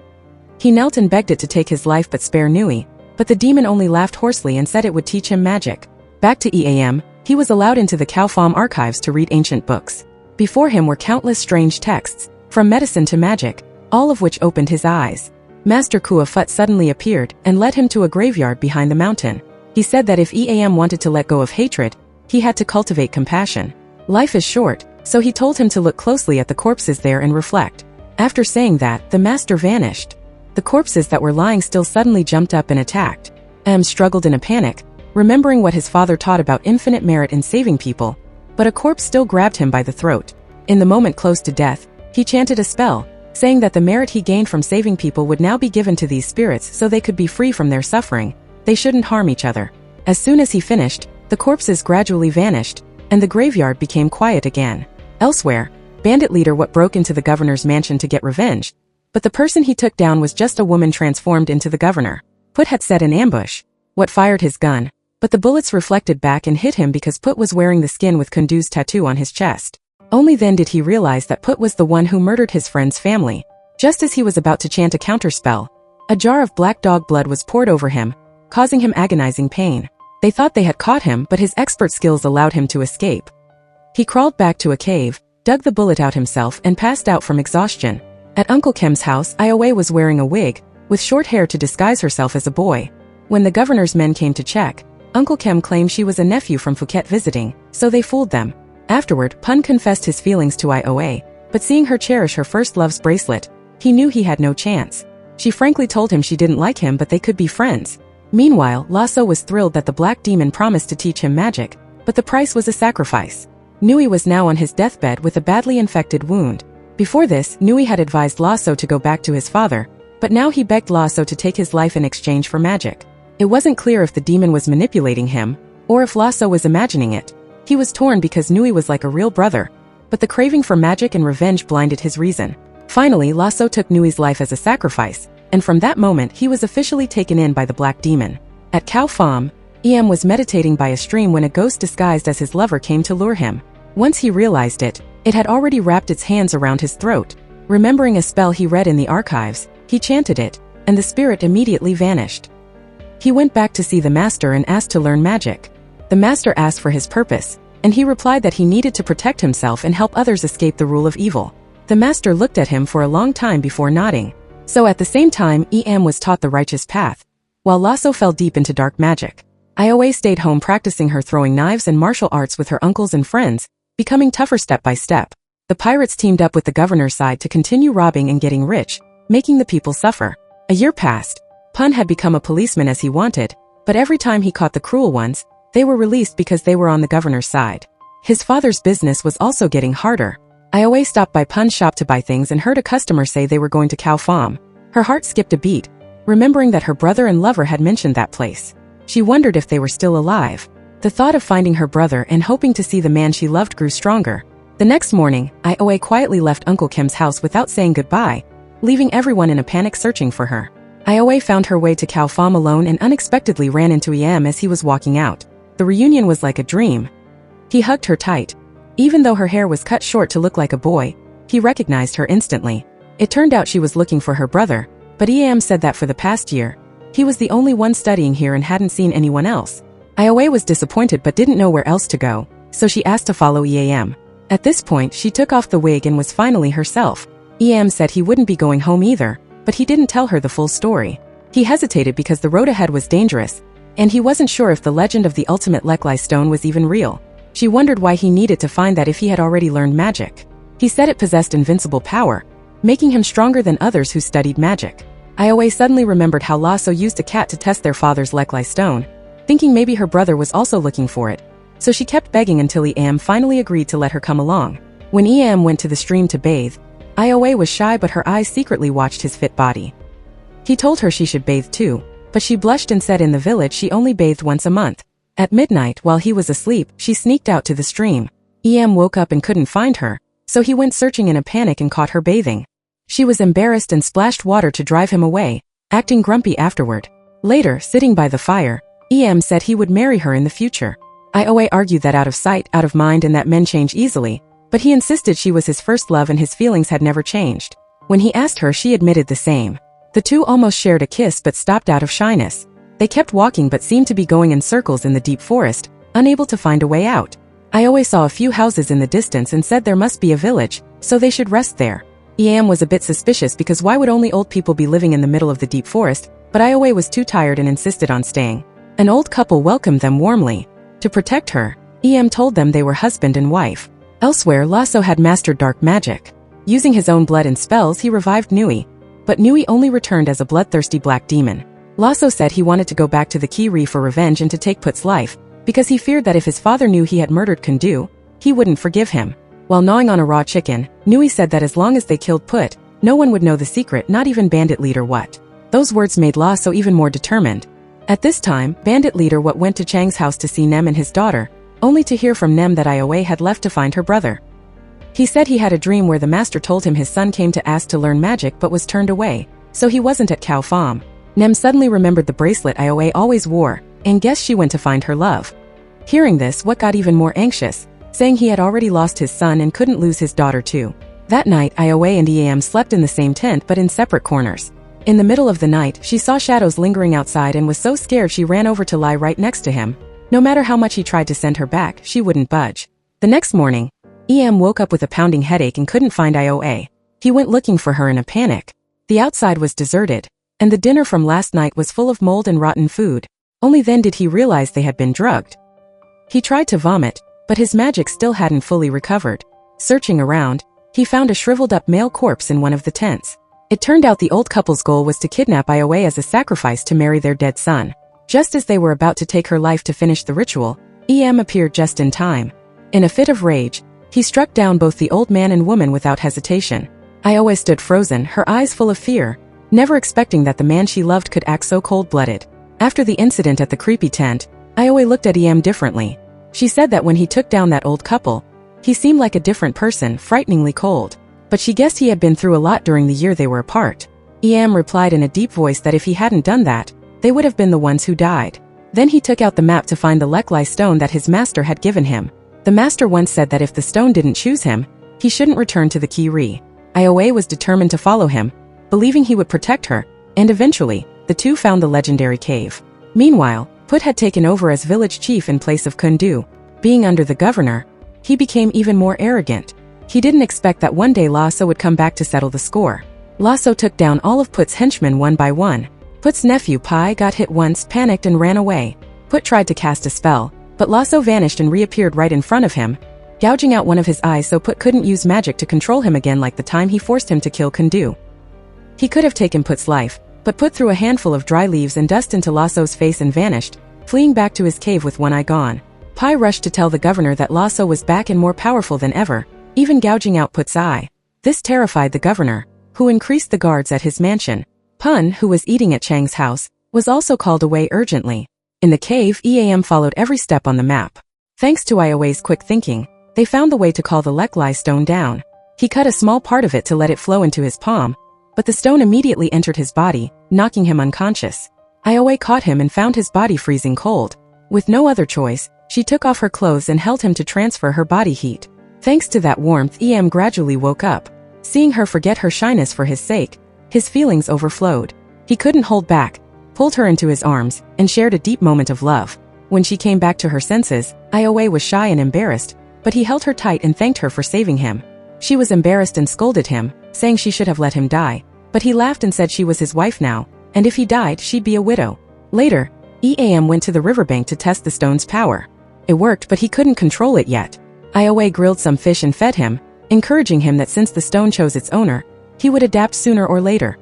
He knelt and begged it to take his life but spare Nui, but the demon only laughed hoarsely and said it would teach him magic. Back to Em, he was allowed into the Kaofam archives to read ancient books. Before him were countless strange texts, from medicine to magic, all of which opened his eyes. Master Kuafut suddenly appeared and led him to a graveyard behind the mountain. He said that if Em wanted to let go of hatred, he had to cultivate compassion. Life is short, so he told him to look closely at the corpses there and reflect. After saying that, the master vanished. The corpses that were lying still suddenly jumped up and attacked. Em struggled in a panic, remembering what his father taught about infinite merit in saving people, but a corpse still grabbed him by the throat. In the moment close to death, he chanted a spell, saying that the merit he gained from saving people would now be given to these spirits so they could be free from their suffering. They shouldn't harm each other. As soon as he finished, the corpses gradually vanished, and the graveyard became quiet again. Elsewhere, Bandit Leader What broke into the governor's mansion to get revenge, but the person he took down was just a woman transformed into the governor. Put had set an ambush. What fired his gun, but the bullets reflected back and hit him because Put was wearing the skin with Kundu's tattoo on his chest. Only then did he realize that Put was the one who murdered his friend's family. Just as he was about to chant a counterspell, a jar of black dog blood was poured over him, causing him agonizing pain. They thought they had caught him, but his expert skills allowed him to escape. He crawled back to a cave, dug the bullet out himself and passed out from exhaustion. At Uncle Kem's house, Ioe was wearing a wig, with short hair to disguise herself as a boy. When the governor's men came to check, Uncle Kem claimed she was a nephew from Phuket visiting, so they fooled them. Afterward, Pun confessed his feelings to Ioe, but seeing her cherish her first love's bracelet, he knew he had no chance. She frankly told him she didn't like him but they could be friends. Meanwhile, Lasso was thrilled that the black demon promised to teach him magic, but the price was a sacrifice. Nui was now on his deathbed with a badly infected wound. Before this, Nui had advised Lasso to go back to his father, but now he begged Lasso to take his life in exchange for magic. It wasn't clear if the demon was manipulating him, or if Lasso was imagining it. He was torn because Nui was like a real brother, but the craving for magic and revenge blinded his reason. Finally, Lasso took Nui's life as a sacrifice, and from that moment he was officially taken in by the black demon. At Khao Pham, Em was meditating by a stream when a ghost disguised as his lover came to lure him. Once he realized it, it had already wrapped its hands around his throat. Remembering a spell he read in the archives, he chanted it, and the spirit immediately vanished. He went back to see the master and asked to learn magic. The master asked for his purpose, and he replied that he needed to protect himself and help others escape the rule of evil. The master looked at him for a long time before nodding. So at the same time, Em was taught the righteous path, while Lasso fell deep into dark magic. Ioa stayed home practicing her throwing knives and martial arts with her uncles and friends, becoming tougher step by step. The pirates teamed up with the governor's side to continue robbing and getting rich, making the people suffer. A year passed. Pun had become a policeman as he wanted, but every time he caught the cruel ones, they were released because they were on the governor's side. His father's business was also getting harder. Ioa stopped by Pun's shop to buy things and heard a customer say they were going to Khao Pham. Her heart skipped a beat, remembering that her brother and lover had mentioned that place. She wondered if they were still alive. The thought of finding her brother and hoping to see the man she loved grew stronger. The next morning, Ioa quietly left Uncle Kim's house without saying goodbye, leaving everyone in a panic searching for her. Ioa found her way to Khao Pham alone and unexpectedly ran into Em as he was walking out. The reunion was like a dream. He hugged her tight. Even though her hair was cut short to look like a boy, he recognized her instantly. It turned out she was looking for her brother, but Em said that for the past year, he was the only one studying here and hadn't seen anyone else. Ioa was disappointed but didn't know where else to go, so she asked to follow Em. At this point, she took off the wig and was finally herself. Em said he wouldn't be going home either, but he didn't tell her the full story. He hesitated because the road ahead was dangerous, and he wasn't sure if the legend of the ultimate Lek Lai stone was even real. She wondered why he needed to find that if he had already learned magic. He said it possessed invincible power, making him stronger than others who studied magic. Ioa suddenly remembered how Lasso used a cat to test their father's Lek Lai stone, thinking maybe her brother was also looking for it. So she kept begging until Em finally agreed to let her come along. When Em went to the stream to bathe, Ioa was shy but her eyes secretly watched his fit body. He told her she should bathe too, but she blushed and said in the village she only bathed once a month. At midnight, while he was asleep, she sneaked out to the stream. Em woke up and couldn't find her, so he went searching in a panic and caught her bathing. She was embarrassed and splashed water to drive him away, acting grumpy afterward. Later, sitting by the fire, Em said he would marry her in the future. Ioa argued that out of sight, out of mind and that men change easily, but he insisted she was his first love and his feelings had never changed. When he asked her, she admitted the same. The two almost shared a kiss but stopped out of shyness. They kept walking but seemed to be going in circles in the deep forest, unable to find a way out. Ioa saw a few houses in the distance and said there must be a village, so they should rest there. Em was a bit suspicious because why would only old people be living in the middle of the deep forest, but Ioa was too tired and insisted on staying. An old couple welcomed them warmly. To protect her, Em told them they were husband and wife. Elsewhere, Lasso had mastered dark magic. Using his own blood and spells, he revived Nui, but Nui only returned as a bloodthirsty black demon. Lasso said he wanted to go back to the Key Reef for revenge and to take Put's life, because he feared that if his father knew he had murdered Kundu, he wouldn't forgive him. While gnawing on a raw chicken, Nui said that as long as they killed Put, no one would know the secret, not even Bandit Leader What. Those words made Lasso even more determined. At this time, Bandit Leader What went to Chang's house to see Nem and his daughter, only to hear from Nem that Ioa had left to find her brother. He said he had a dream where the master told him his son came to ask to learn magic but was turned away, so he wasn't at Khao Pham. Nem suddenly remembered the bracelet Ioa always wore, and guessed she went to find her love. Hearing this, What got even more anxious, saying he had already lost his son and couldn't lose his daughter too. That night, Ioa and Em slept in the same tent but in separate corners. In the middle of the night, she saw shadows lingering outside and was so scared she ran over to lie right next to him. No matter how much he tried to send her back, she wouldn't budge. The next morning, Em woke up with a pounding headache and couldn't find Ioa. He went looking for her in a panic. The outside was deserted, and the dinner from last night was full of mold and rotten food. Only then did he realize they had been drugged. He tried to vomit, but his magic still hadn't fully recovered. Searching around, he found a shriveled-up male corpse in one of the tents. It turned out the old couple's goal was to kidnap Ioa as a sacrifice to marry their dead son. Just as they were about to take her life to finish the ritual, appeared just in time. In a fit of rage, he struck down both the old man and woman without hesitation. Yiwha stood frozen, her eyes full of fear, never expecting that the man she loved could act so cold-blooded. After the incident at the creepy tent, Yiwha looked at differently. She said that when he took down that old couple, he seemed like a different person, frighteningly cold. But she guessed he had been through a lot during the year they were apart. Replied in a deep voice that if he hadn't done that, they would have been the ones who died. Then he took out the map to find the Lek Lai stone that his master had given him. The master once said that if the stone didn't choose him, he shouldn't return to the Kiri. Yiwha was determined to follow him, believing he would protect her, and eventually, the two found the legendary cave. Meanwhile, Put had taken over as village chief in place of Kundu. Being under the governor, he became even more arrogant. He didn't expect that one day Lasso would come back to settle the score. Lasso took down all of Put's henchmen one by one. Put's nephew Pai got hit once, panicked and ran away. Put tried to cast a spell, but Lasso vanished and reappeared right in front of him, gouging out one of his eyes so Put couldn't use magic to control him again like the time he forced him to kill Kundu. He could have taken Put's life, but Put threw a handful of dry leaves and dust into Lasso's face and vanished, fleeing back to his cave with one eye gone. Pai rushed to tell the governor that Lasso was back and more powerful than ever, even gouging out Put's eye. This terrified the governor, who increased the guards at his mansion. Pun, who was eating at Chang's house, was also called away urgently. In the cave, followed every step on the map. Thanks to Yiwha's quick thinking, they found the way to call the Lek Lai stone down. He cut a small part of it to let it flow into his palm, but the stone immediately entered his body, knocking him unconscious. Yiwha caught him and found his body freezing cold. With no other choice, she took off her clothes and held him to transfer her body heat. Thanks to that warmth, gradually woke up. Seeing her forget her shyness for his sake, his feelings overflowed. He couldn't hold back, pulled her into his arms, and shared a deep moment of love. When she came back to her senses, Yiwha was shy and embarrassed, but he held her tight and thanked her for saving him. She was embarrassed and scolded him, saying she should have let him die, but he laughed and said she was his wife now, and if he died, she'd be a widow. Later, went to the riverbank to test the stone's power. It worked, but he couldn't control it yet. Yiwha grilled some fish and fed him, encouraging him that since the stone chose its owner, he would adapt sooner or later.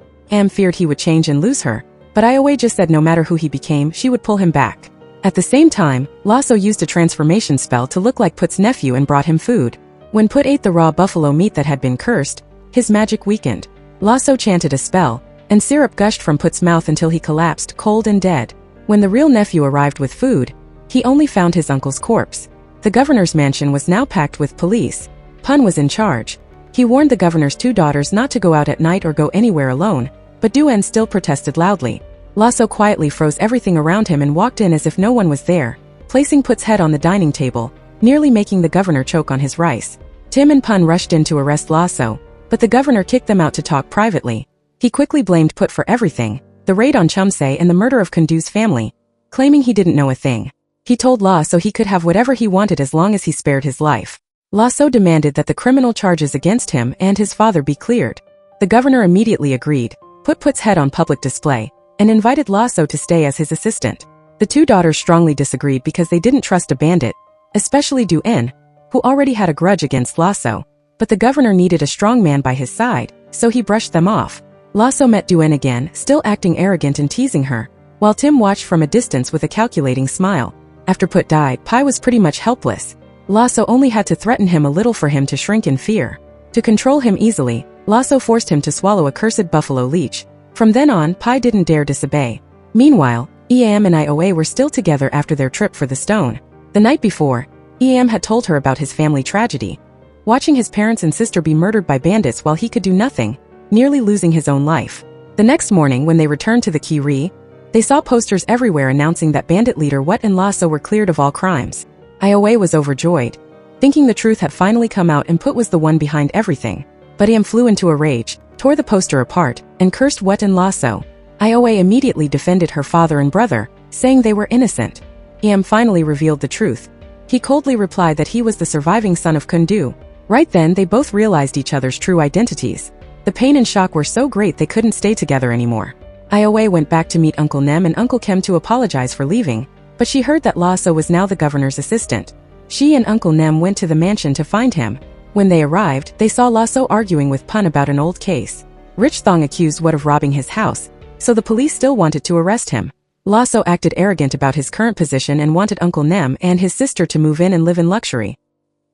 Feared he would change and lose her, but Yiwha just said no matter who he became, she would pull him back. At the same time, Lasso used a transformation spell to look like Put's nephew and brought him food. When Put ate the raw buffalo meat that had been cursed, his magic weakened. Lasso chanted a spell, and syrup gushed from Put's mouth until he collapsed cold and dead. When the real nephew arrived with food, he only found his uncle's corpse. The governor's mansion was now packed with police. Pun was in charge. He warned the governor's two daughters not to go out at night or go anywhere alone, but Duen still protested loudly. Lasso quietly froze everything around him and walked in as if no one was there, placing Put's head on the dining table, nearly making the governor choke on his rice. Tim and Pun rushed in to arrest Lasso, but the governor kicked them out to talk privately. He quickly blamed Put for everything, the raid on Chumse and the murder of Kundu's family, claiming he didn't know a thing. He told Lasso he could have whatever he wanted as long as he spared his life. Lasso demanded that the criminal charges against him and his father be cleared. The governor immediately agreed, put Put's head on public display, and invited Lasso to stay as his assistant. The two daughters strongly disagreed because they didn't trust a bandit, especially Duen, who already had a grudge against Lasso. But the governor needed a strong man by his side, so he brushed them off. Lasso met Duen again, still acting arrogant and teasing her, while Tim watched from a distance with a calculating smile. After Put died, Pai was pretty much helpless. Lasso only had to threaten him a little for him to shrink in fear. To control him easily, Lasso forced him to swallow a cursed buffalo leech. From then on, Pai didn't dare disobey. Meanwhile, Eam and Ioa were still together after their trip for the stone. The night before, Eam had told her about his family tragedy. Watching his parents and sister be murdered by bandits while he could do nothing, nearly losing his own life. The next morning when they returned to the Kiri, they saw posters everywhere announcing that bandit leader Wat and Lasso were cleared of all crimes. Ioa was overjoyed, thinking the truth had finally come out and Put was the one behind everything. But Eam flew into a rage, tore the poster apart, and cursed Wat and Lasso. Ioa immediately defended her father and brother, saying they were innocent. Eam finally revealed the truth. He coldly replied that he was the surviving son of Kundu. Right then they both realized each other's true identities. The pain and shock were so great they couldn't stay together anymore. Ioa went back to meet Uncle Nem and Uncle Kem to apologize for leaving, but she heard that Lasso was now the governor's assistant. She and Uncle Nem went to the mansion to find him. When they arrived, they saw Lasso arguing with Pun about an old case. Rich Thong accused Wat of robbing his house, so the police still wanted to arrest him. Lasso acted arrogant about his current position and wanted Uncle Nem and his sister to move in and live in luxury.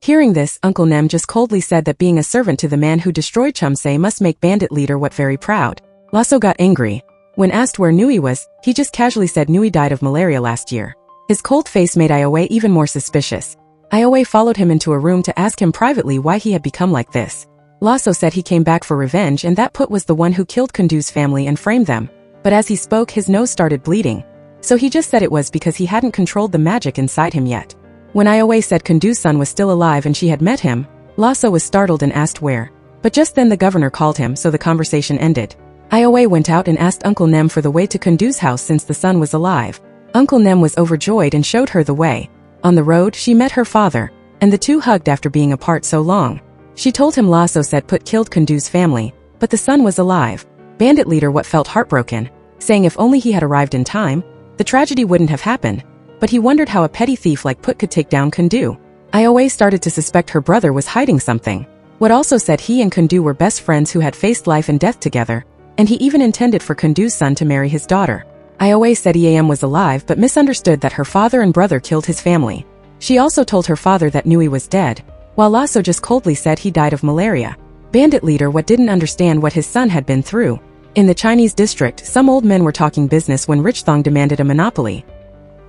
Hearing this, Uncle Nem just coldly said that being a servant to the man who destroyed Chumse must make bandit leader What very proud. Lasso got angry. When asked where Nui was, he just casually said Nui died of malaria last year. His cold face made Ioe even more suspicious. Ioe followed him into a room to ask him privately why he had become like this. Lasso said he came back for revenge and that Put was the one who killed Kundu's family and framed them. But as he spoke, his nose started bleeding. So he just said it was because he hadn't controlled the magic inside him yet. When Ioe said Kundu's son was still alive and she had met him, Lasso was startled and asked where. But just then the governor called him, so the conversation ended. Ioe went out and asked Uncle Nem for the way to Kundu's house since the son was alive. Uncle Nem was overjoyed and showed her the way. On the road, she met her father, and the two hugged after being apart so long. She told him Lasso said Put killed Kundu's family, but the son was alive. Bandit leader What felt heartbroken, saying if only he had arrived in time, the tragedy wouldn't have happened. But he wondered how a petty thief like Put could take down Kundu. Ioe started to suspect her brother was hiding something. What also said he and Kundu were best friends who had faced life and death together, and he even intended for Kundu's son to marry his daughter. Ioe said Eam was alive but misunderstood that her father and brother killed his family. She also told her father that Nui was dead, while Lasso just coldly said he died of malaria. Bandit leader What didn't understand what his son had been through. In the Chinese district, some old men were talking business when Richthong demanded a monopoly.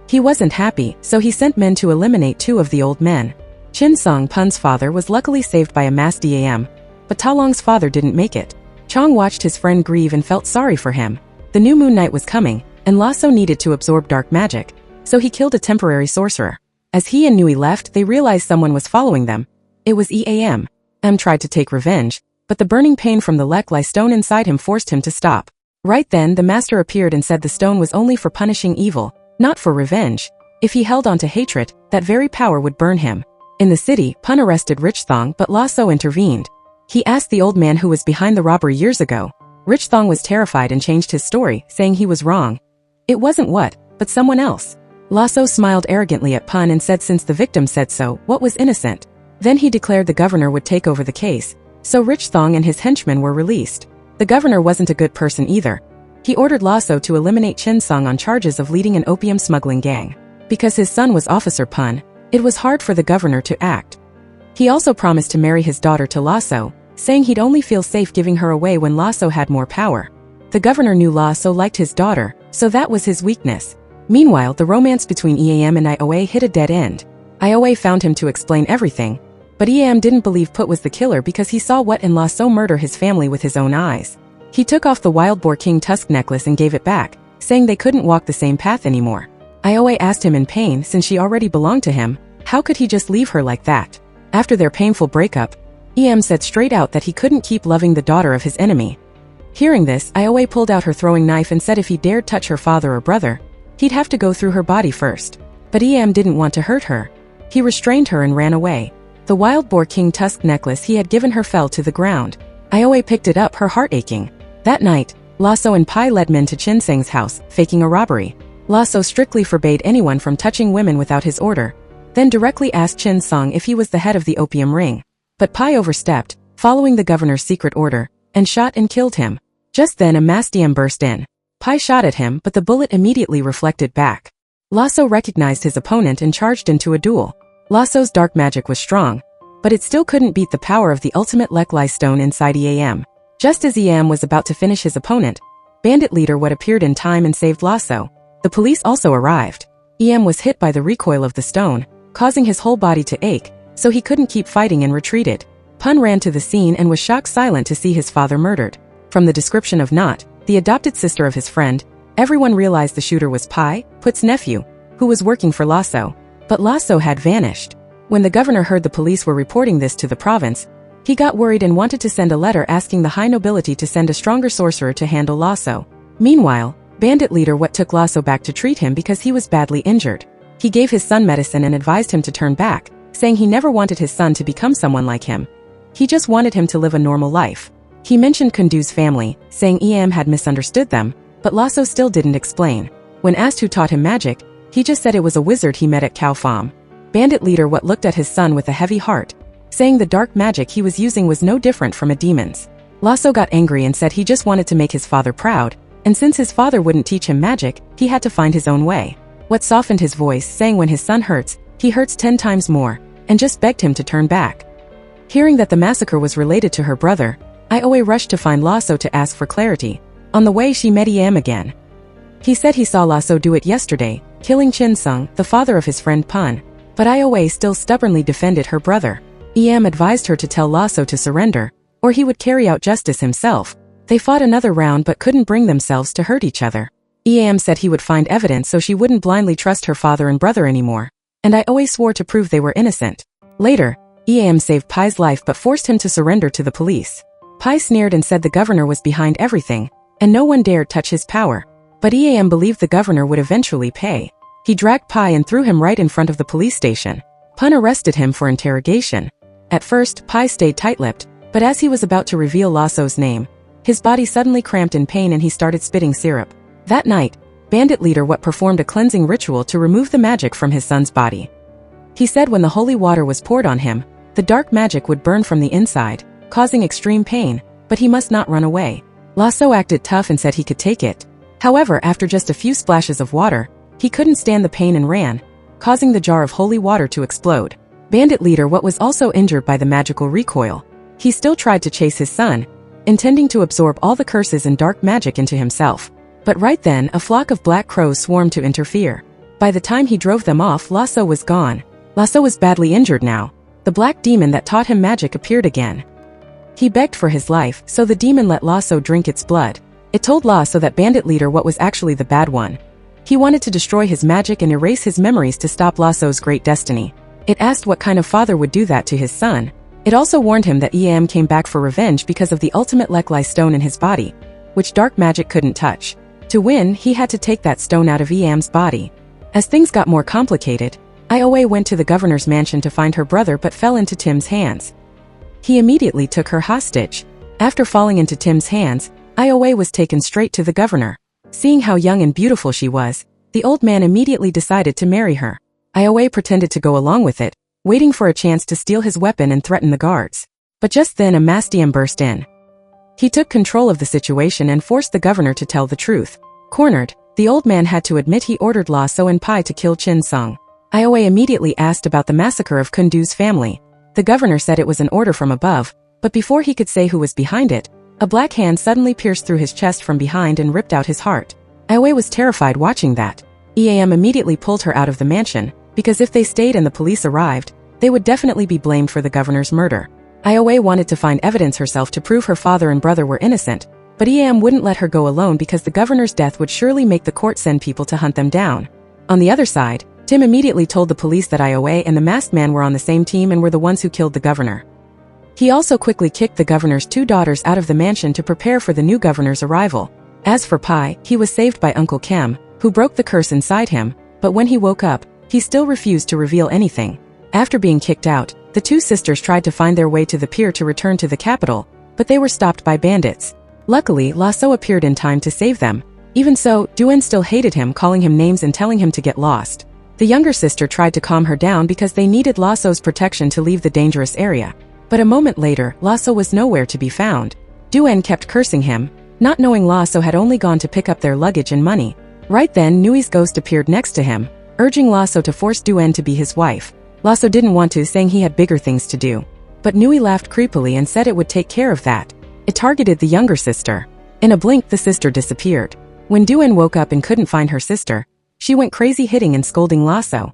He wasn't happy, so he sent men to eliminate two of the old men. Chin Song Pun's father was luckily saved by a mass DAM, but Ta Long's father didn't make it. Chong watched his friend grieve and felt sorry for him. The new moon night was coming, and Lasso needed to absorb dark magic, so he killed a temporary sorcerer. As he and Nui left, they realized someone was following them. It was Eam. Tried to take revenge, but the burning pain from the Lek Lai stone inside him forced him to stop. Right then, the master appeared and said the stone was only for punishing evil, not for revenge. If he held on to hatred, that very power would burn him. In the city, Pun arrested Richthong, but Lasso intervened. He asked the old man who was behind the robbery years ago. Richthong was terrified and changed his story, saying he was wrong. It wasn't What, but someone else. Lasso smiled arrogantly at Pun and said since the victim said so, What was innocent. Then he declared the governor would take over the case, so Richthong and his henchmen were released. The governor wasn't a good person either. He ordered Lasso to eliminate Chin Song on charges of leading an opium smuggling gang. Because his son was Officer Pun, it was hard for the governor to act. He also promised to marry his daughter to Lasso, saying he'd only feel safe giving her away when Lasso had more power. The governor knew Lasso liked his daughter, so that was his weakness. Meanwhile, the romance between Eam and Ioe hit a dead end. Ioe found him to explain everything, but Eam didn't believe Put was the killer because he saw What and Lasso murder his family with his own eyes. He took off the Wild Boar King tusk necklace and gave it back, saying they couldn't walk the same path anymore. Ioe asked him in pain since she already belonged to him, how could he just leave her like that? After their painful breakup, Eam said straight out that he couldn't keep loving the daughter of his enemy. Hearing this, Ioe pulled out her throwing knife and said if he dared touch her father or brother, he'd have to go through her body first. But Eam didn't want to hurt her. He restrained her and ran away. The Wild Boar King tusk necklace he had given her fell to the ground. Ioe picked it up, her heart aching. That night, Lasso and Pai led men to Chin Seng's house, faking a robbery. Lasso strictly forbade anyone from touching women without his order, then directly asked Chin Song if he was the head of the opium ring. But Pai overstepped, following the governor's secret order, and shot and killed him. Just then a mass DM burst in. Pai shot at him, but the bullet immediately reflected back. Lasso recognized his opponent and charged into a duel. Lasso's dark magic was strong, but it still couldn't beat the power of the ultimate Lek Lai stone inside Eam. Just as Eam was about to finish his opponent, bandit leader What appeared in time and saved Lasso. The police also arrived. Eam was hit by the recoil of the stone, causing his whole body to ache, so he couldn't keep fighting and retreated. Pun ran to the scene and was shocked silent to see his father murdered. From the description of Not, the adopted sister of his friend, everyone realized the shooter was Pai, Put's nephew, who was working for Lasso. But Lasso had vanished. When the governor heard the police were reporting this to the province, he got worried and wanted to send a letter asking the high nobility to send a stronger sorcerer to handle Lasso. Meanwhile, bandit leader What took Lasso back to treat him because he was badly injured. He gave his son medicine and advised him to turn back, saying he never wanted his son to become someone like him. He just wanted him to live a normal life. He mentioned Kundu's family, saying Eam had misunderstood them, but Lasso still didn't explain. When asked who taught him magic, he just said it was a wizard he met at Khao Pham. Bandit leader What looked at his son with a heavy heart, saying the dark magic he was using was no different from a demon's. Lasso got angry and said he just wanted to make his father proud, And since his father wouldn't teach him magic, he had to find his own way. What softened his voice, saying when his son hurts, he hurts 10 times more, and just begged him to turn back. Hearing that the massacre was related to her brother, Yiwha rushed to find Lasso to ask for clarity. On the way she met Yiwha again. He said he saw Lasso do it yesterday, killing Chin Sung, the father of his friend Pun, but Yiwha still stubbornly defended her brother. Yiwha advised her to tell Lasso to surrender, or he would carry out justice himself. They fought another round but couldn't bring themselves to hurt each other. Yiwha said he would find evidence so she wouldn't blindly trust her father and brother anymore, and Yiwha swore to prove they were innocent. Later, Yiwha saved Pai's life but forced him to surrender to the police. Pai sneered and said the governor was behind everything, and no one dared touch his power. But Yiwha believed the governor would eventually pay. He dragged Pai and threw him right in front of the police station. Pun arrested him for interrogation. At first, Pai stayed tight-lipped, but as he was about to reveal Lasso's name, his body suddenly cramped in pain and he started spitting syrup. That night, Bandit Leader What performed a cleansing ritual to remove the magic from his son's body. He said when the holy water was poured on him, the dark magic would burn from the inside, causing extreme pain, but he must not run away. Lasso acted tough and said he could take it. However, after just a few splashes of water, he couldn't stand the pain and ran, causing the jar of holy water to explode. Bandit Leader What was also injured by the magical recoil. He still tried to chase his son, intending to absorb all the curses and dark magic into himself. But right then, a flock of black crows swarmed to interfere. By the time he drove them off, Lasso was gone. Lasso was badly injured now. The black demon that taught him magic appeared again. He begged for his life, so the demon let Lasso drink its blood. It told Lasso that Bandit Leader What was actually the bad one. He wanted to destroy his magic and erase his memories to stop Lasso's great destiny. It asked what kind of father would do that to his son. It also warned him that Yiwha came back for revenge because of the ultimate Lek Lai stone in his body, which dark magic couldn't touch. To win, he had to take that stone out of Yiwha's body. As things got more complicated, Yiwha went to the governor's mansion to find her brother but fell into Tim's hands. He immediately took her hostage. After falling into Tim's hands, Yiwha was taken straight to the governor. Seeing how young and beautiful she was, the old man immediately decided to marry her. Yiwha pretended to go along with it, waiting for a chance to steal his weapon and threaten the guards. But just then a mass DM burst in. He took control of the situation and forced the governor to tell the truth. Cornered, the old man had to admit he ordered Lasso and Pai to kill Chin Sung. Yiwha immediately asked about the massacre of Kundu's family. The governor said it was an order from above, but before he could say who was behind it, a black hand suddenly pierced through his chest from behind and ripped out his heart. Yiwha was terrified watching that. Yiwha immediately pulled her out of the mansion, because if they stayed and the police arrived, they would definitely be blamed for the governor's murder. Yiwha wanted to find evidence herself to prove her father and brother were innocent, but Yiwha wouldn't let her go alone because the governor's death would surely make the court send people to hunt them down. On the other side, Tim immediately told the police that Yiwha and the masked man were on the same team and were the ones who killed the governor. He also quickly kicked the governor's 2 daughters out of the mansion to prepare for the new governor's arrival. As for Pai, he was saved by Uncle Kem, who broke the curse inside him, but when he woke up, he still refused to reveal anything. After being kicked out, the 2 sisters tried to find their way to the pier to return to the capital, but they were stopped by bandits. Luckily, Lasso appeared in time to save them. Even so, Duen still hated him, calling him names and telling him to get lost. The younger sister tried to calm her down because they needed Lasso's protection to leave the dangerous area. But a moment later, Lasso was nowhere to be found. Duen kept cursing him, not knowing Lasso had only gone to pick up their luggage and money. Right then, Nui's ghost appeared next to him, urging Lasso to force Duen to be his wife. Lasso didn't want to, saying he had bigger things to do. But Nui laughed creepily and said it would take care of that. It targeted the younger sister. In a blink, the sister disappeared. When Duen woke up and couldn't find her sister, she went crazy, hitting and scolding Lasso.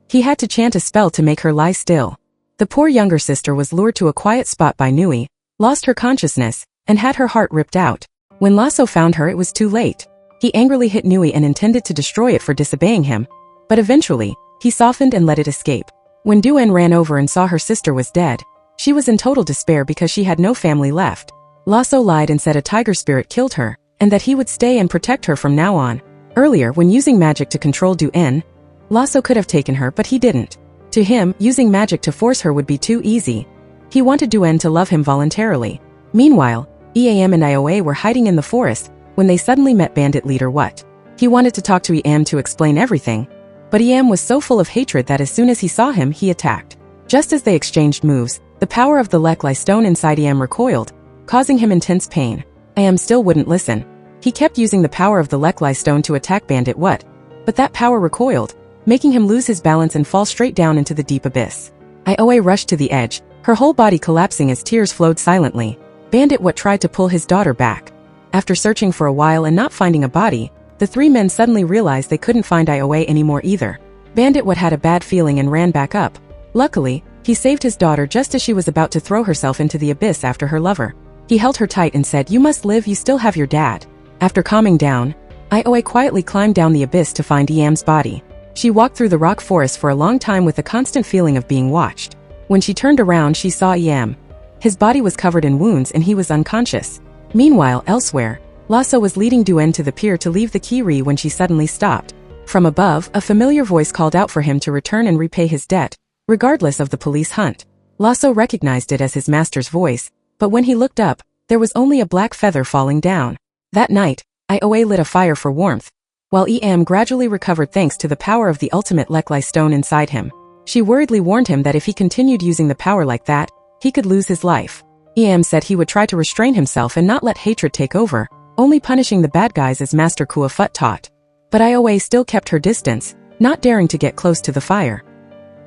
He had to chant a spell to make her lie still. The poor younger sister was lured to a quiet spot by Nui, lost her consciousness, and had her heart ripped out. When Lasso found her, it was too late. He angrily hit Nui and intended to destroy it for disobeying him, but eventually, he softened and let it escape. When Duen ran over and saw her sister was dead, she was in total despair because she had no family left. Lasso lied and said a tiger spirit killed her, and that he would stay and protect her from now on. Earlier, when using magic to control Duen, Lasso could have taken her, but he didn't. To him, using magic to force her would be too easy. He wanted Duen to love him voluntarily. Meanwhile, Yiwha and Yiwha were hiding in the forest when they suddenly met Bandit Leader What. He wanted to talk to Yiwha to explain everything, but Yiwha was so full of hatred that as soon as he saw him, he attacked. Just as they exchanged moves, the power of the Lek Lai stone inside Yiwha recoiled, causing him intense pain. Yiwha still wouldn't listen. He kept using the power of the Lek Lai stone to attack Bandit What, but that power recoiled, making him lose his balance and fall straight down into the deep abyss. Yiwha rushed to the edge, her whole body collapsing as tears flowed silently. Bandit What tried to pull his daughter back. After searching for a while and not finding a body, the three men suddenly realized they couldn't find Yiwha anymore either. Bandit What had a bad feeling and ran back up. Luckily, he saved his daughter just as she was about to throw herself into the abyss after her lover. He held her tight and said, "You must live, you still have your dad." After calming down, Yiwha quietly climbed down the abyss to find Yam's body. She walked through the rock forest for a long time with a constant feeling of being watched. When she turned around, she saw Yam. His body was covered in wounds and he was unconscious. Meanwhile, elsewhere, Lasso was leading Duen to the pier to leave the Kiri when she suddenly stopped. From above, a familiar voice called out for him to return and repay his debt, regardless of the police hunt. Lasso recognized it as his master's voice, but when he looked up, there was only a black feather falling down. That night, Yiwha lit a fire for warmth, while Yam gradually recovered thanks to the power of the ultimate Lek Lai stone inside him. She worriedly warned him that if he continued using the power like that, he could lose his life. Yam said he would try to restrain himself and not let hatred take over, only punishing the bad guys as Master Kua Phut taught. But Yiwha still kept her distance, not daring to get close to the fire.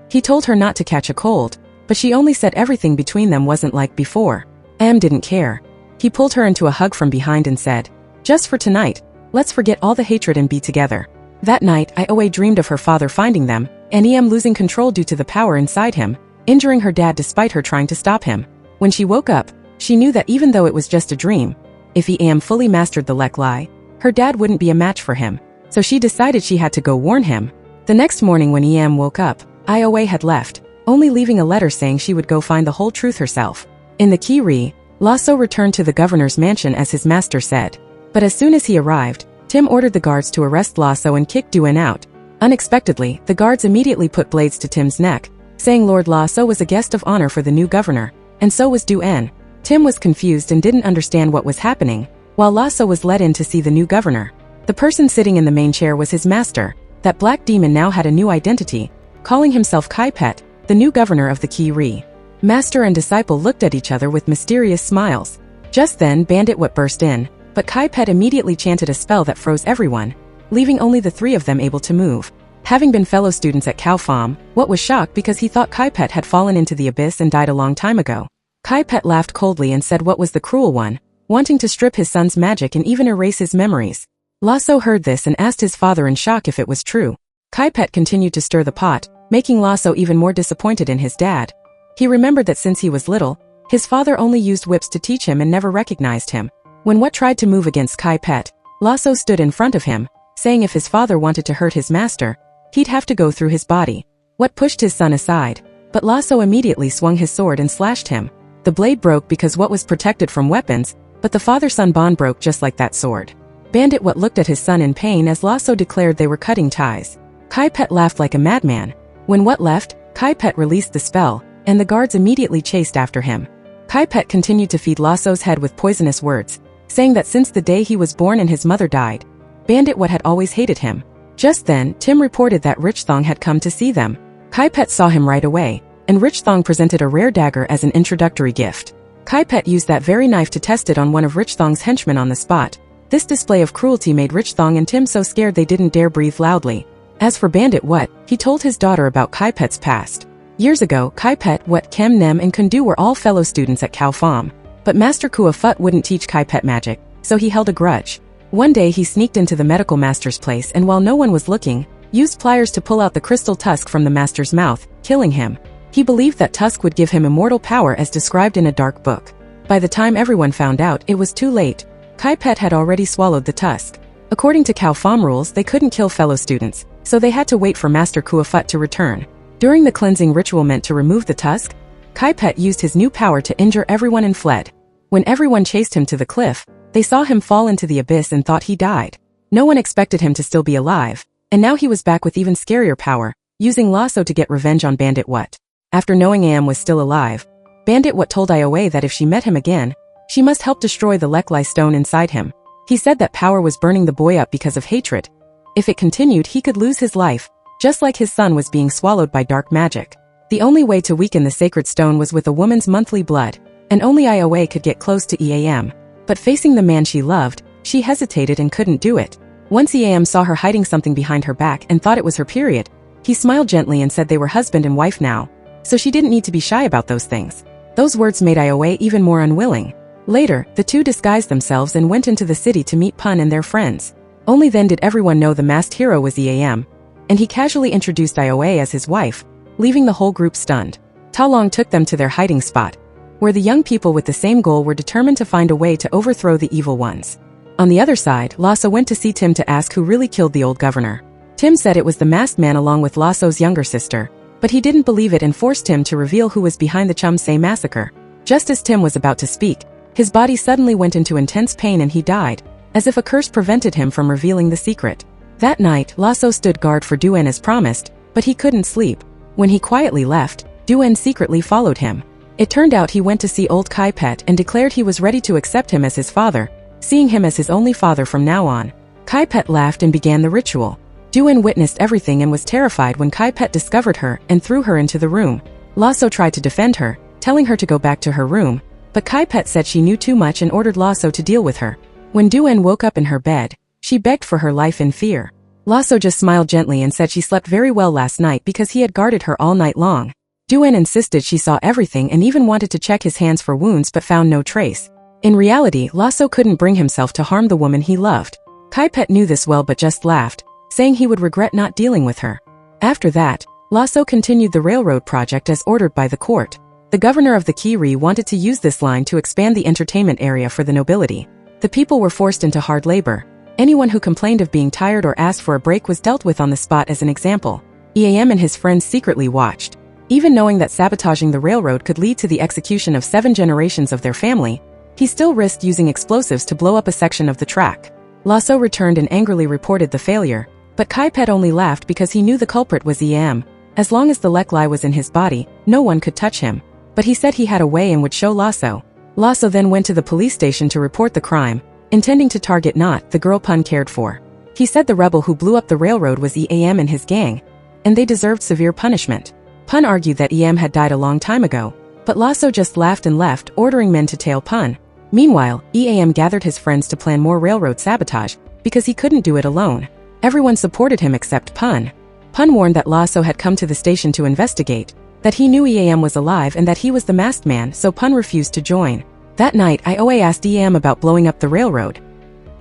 He told her not to catch a cold, but she only said everything between them wasn't like before. Yam didn't care. He pulled her into a hug from behind and said, "Just for tonight, let's forget all the hatred and be together." That night, Yiwha dreamed of her father finding them, and Yam losing control due to the power inside him, injuring her dad despite her trying to stop him. When she woke up, she knew that even though it was just a dream, if Yam fully mastered the Lek Lai, her dad wouldn't be a match for him, so she decided she had to go warn him. The next morning when Yam woke up, Yiwha had left, only leaving a letter saying she would go find the whole truth herself. In the Kiri, Lasso returned to the governor's mansion as his master said. But as soon as he arrived, Tim ordered the guards to arrest Lasso and kick Duen out. Unexpectedly, the guards immediately put blades to Tim's neck, saying Lord Lasso was a guest of honor for the new governor, and so was Duen. Tim was confused and didn't understand what was happening, while Lasso was let in to see the new governor. The person sitting in the main chair was his master. That black demon now had a new identity, calling himself Kai Pet, the new governor of the Kiri. Master and disciple looked at each other with mysterious smiles. Just then, Bandit What burst in, but Kai Pet immediately chanted a spell that froze everyone, leaving only the three of them able to move. Having been fellow students at Cow Farm, What was shocked because he thought Kai Pet had fallen into the abyss and died a long time ago. Kai Pet laughed coldly and said What was the cruel one, wanting to strip his son's magic and even erase his memories. Lasso heard this and asked his father in shock if it was true. Kai Pet continued to stir the pot, making Lasso even more disappointed in his dad. He remembered that since he was little, his father only used whips to teach him and never recognized him. When What tried to move against Kai Pet, Lasso stood in front of him, saying if his father wanted to hurt his master, he'd have to go through his body. What pushed his son aside, but Lasso immediately swung his sword and slashed him. The blade broke because What was protected from weapons, but the father-son bond broke just like that sword. Bandit What looked at his son in pain as Lasso declared they were cutting ties. Kai Pet laughed like a madman. When What left, Kai Pet released the spell, and the guards immediately chased after him. Kai Pet continued to feed Lasso's head with poisonous words, saying that since the day he was born and his mother died, Bandit What had always hated him. Just then, Tim reported that Rich Thong had come to see them. Kai Pet saw him right away, and Rich Thong presented a rare dagger as an introductory gift. Kai Pet used that very knife to test it on one of Rich Thong's henchmen on the spot. This display of cruelty made Rich Thong and Tim so scared they didn't dare breathe loudly. As for Bandit What, he told his daughter about Kai Pet's past. Years ago, Kai Pet, What, Kem Nem and Kundu were all fellow students at Cow Farm. But Master Kua Phut wouldn't teach Kai Pet magic, so he held a grudge. One day he sneaked into the medical master's place and while no one was looking, used pliers to pull out the crystal tusk from the master's mouth, killing him. He believed that tusk would give him immortal power as described in a dark book. By the time everyone found out, it was too late. Kai Pet had already swallowed the tusk. According to Cow Farm rules, they couldn't kill fellow students, so they had to wait for Master Kua Phut to return. During the cleansing ritual meant to remove the tusk, Kai Pet used his new power to injure everyone and fled. When everyone chased him to the cliff, they saw him fall into the abyss and thought he died. No one expected him to still be alive, and now he was back with even scarier power, using Lasso to get revenge on Bandit What. After knowing Am was still alive, Bandit What told Yiwha that if she met him again, she must help destroy the Lek Lai stone inside him. He said that power was burning the boy up because of hatred. If it continued, he could lose his life, just like his son was being swallowed by dark magic. The only way to weaken the sacred stone was with a woman's monthly blood, and only Yiwha could get close to Eam. But facing the man she loved, She hesitated and couldn't do it. Once Yiam saw her hiding something behind her back and thought it was her period, he smiled gently and said they were husband and wife now, so she didn't need to be shy about those things. Those words made Yiwha even more unwilling. Later, the two disguised themselves and went into the city to meet Pun and their friends. Only then did everyone know the masked hero was Yiam, and he casually introduced Yiwha as his wife, leaving the whole group stunned. Ta Long took them to their hiding spot, where the young people with the same goal were determined to find a way to overthrow the evil ones. On the other side, Lasso went to see Tim to ask who really killed the old governor. Tim said it was the masked man along with Lasso's younger sister, but he didn't believe it and forced Tim to reveal who was behind the Chumsay massacre. Just as Tim was about to speak, his body suddenly went into intense pain and he died, as if a curse prevented him from revealing the secret. That night, Lasso stood guard for Duan as promised, but he couldn't sleep. When he quietly left, Duan secretly followed him. It turned out he went to see old Kai Pet and declared he was ready to accept him as his father, seeing him as his only father from now on. Kai Pet laughed and began the ritual. Duan witnessed everything and was terrified when Kai Pet discovered her and threw her into the room. Lasso tried to defend her, telling her to go back to her room, but Kai Pet said she knew too much and ordered Lasso to deal with her. When Duan woke up in her bed, she begged for her life in fear. Lasso just smiled gently and said she slept very well last night because he had guarded her all night long. Duan insisted she saw everything and even wanted to check his hands for wounds but found no trace. In reality, Lasso couldn't bring himself to harm the woman he loved. Kai Pet knew this well but just laughed, saying he would regret not dealing with her. After that, Lasso continued the railroad project as ordered by the court. The governor of the Kiri wanted to use this line to expand the entertainment area for the nobility. The people were forced into hard labor. Anyone who complained of being tired or asked for a break was dealt with on the spot as an example. Yiam and his friends secretly watched. Even knowing that sabotaging the railroad could lead to the execution of 7 generations of their family, he still risked using explosives to blow up a section of the track. Lasso returned and angrily reported the failure, but Kai Pet only laughed because he knew the culprit was Yiam. As long as the Lek Lai was in his body, no one could touch him. But he said he had a way and would show Lasso. Lasso then went to the police station to report the crime, intending to target not the girl Pun cared for. He said the rebel who blew up the railroad was Yiam and his gang, and they deserved severe punishment. Pun argued that Yiam had died a long time ago, but Lasso just laughed and left, ordering men to tail Pun. Meanwhile, Yiam gathered his friends to plan more railroad sabotage, because he couldn't do it alone. Everyone supported him except Pun. Pun warned that Lasso had come to the station to investigate, that he knew Yiam was alive and that he was the masked man, so Pun refused to join. That night, Yiwha asked Yiam about blowing up the railroad.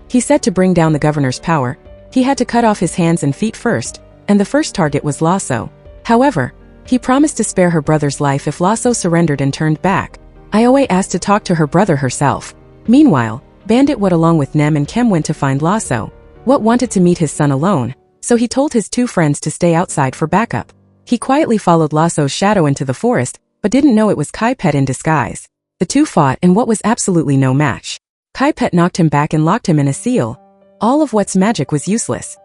He said to bring down the governor's power, he had to cut off his hands and feet first, and the first target was Lasso. However, he promised to spare her brother's life if Lasso surrendered and turned back. Yiwha asked to talk to her brother herself. Meanwhile, Bandit Wat along with Nem and Kem went to find Lasso. Wat wanted to meet his son alone, so he told his 2 friends to stay outside for backup. He quietly followed Lasso's shadow into the forest, but didn't know it was Kai Pet in disguise. The two fought in what was absolutely no match. Kai Pet knocked him back and locked him in a seal. All of Wat's magic was useless.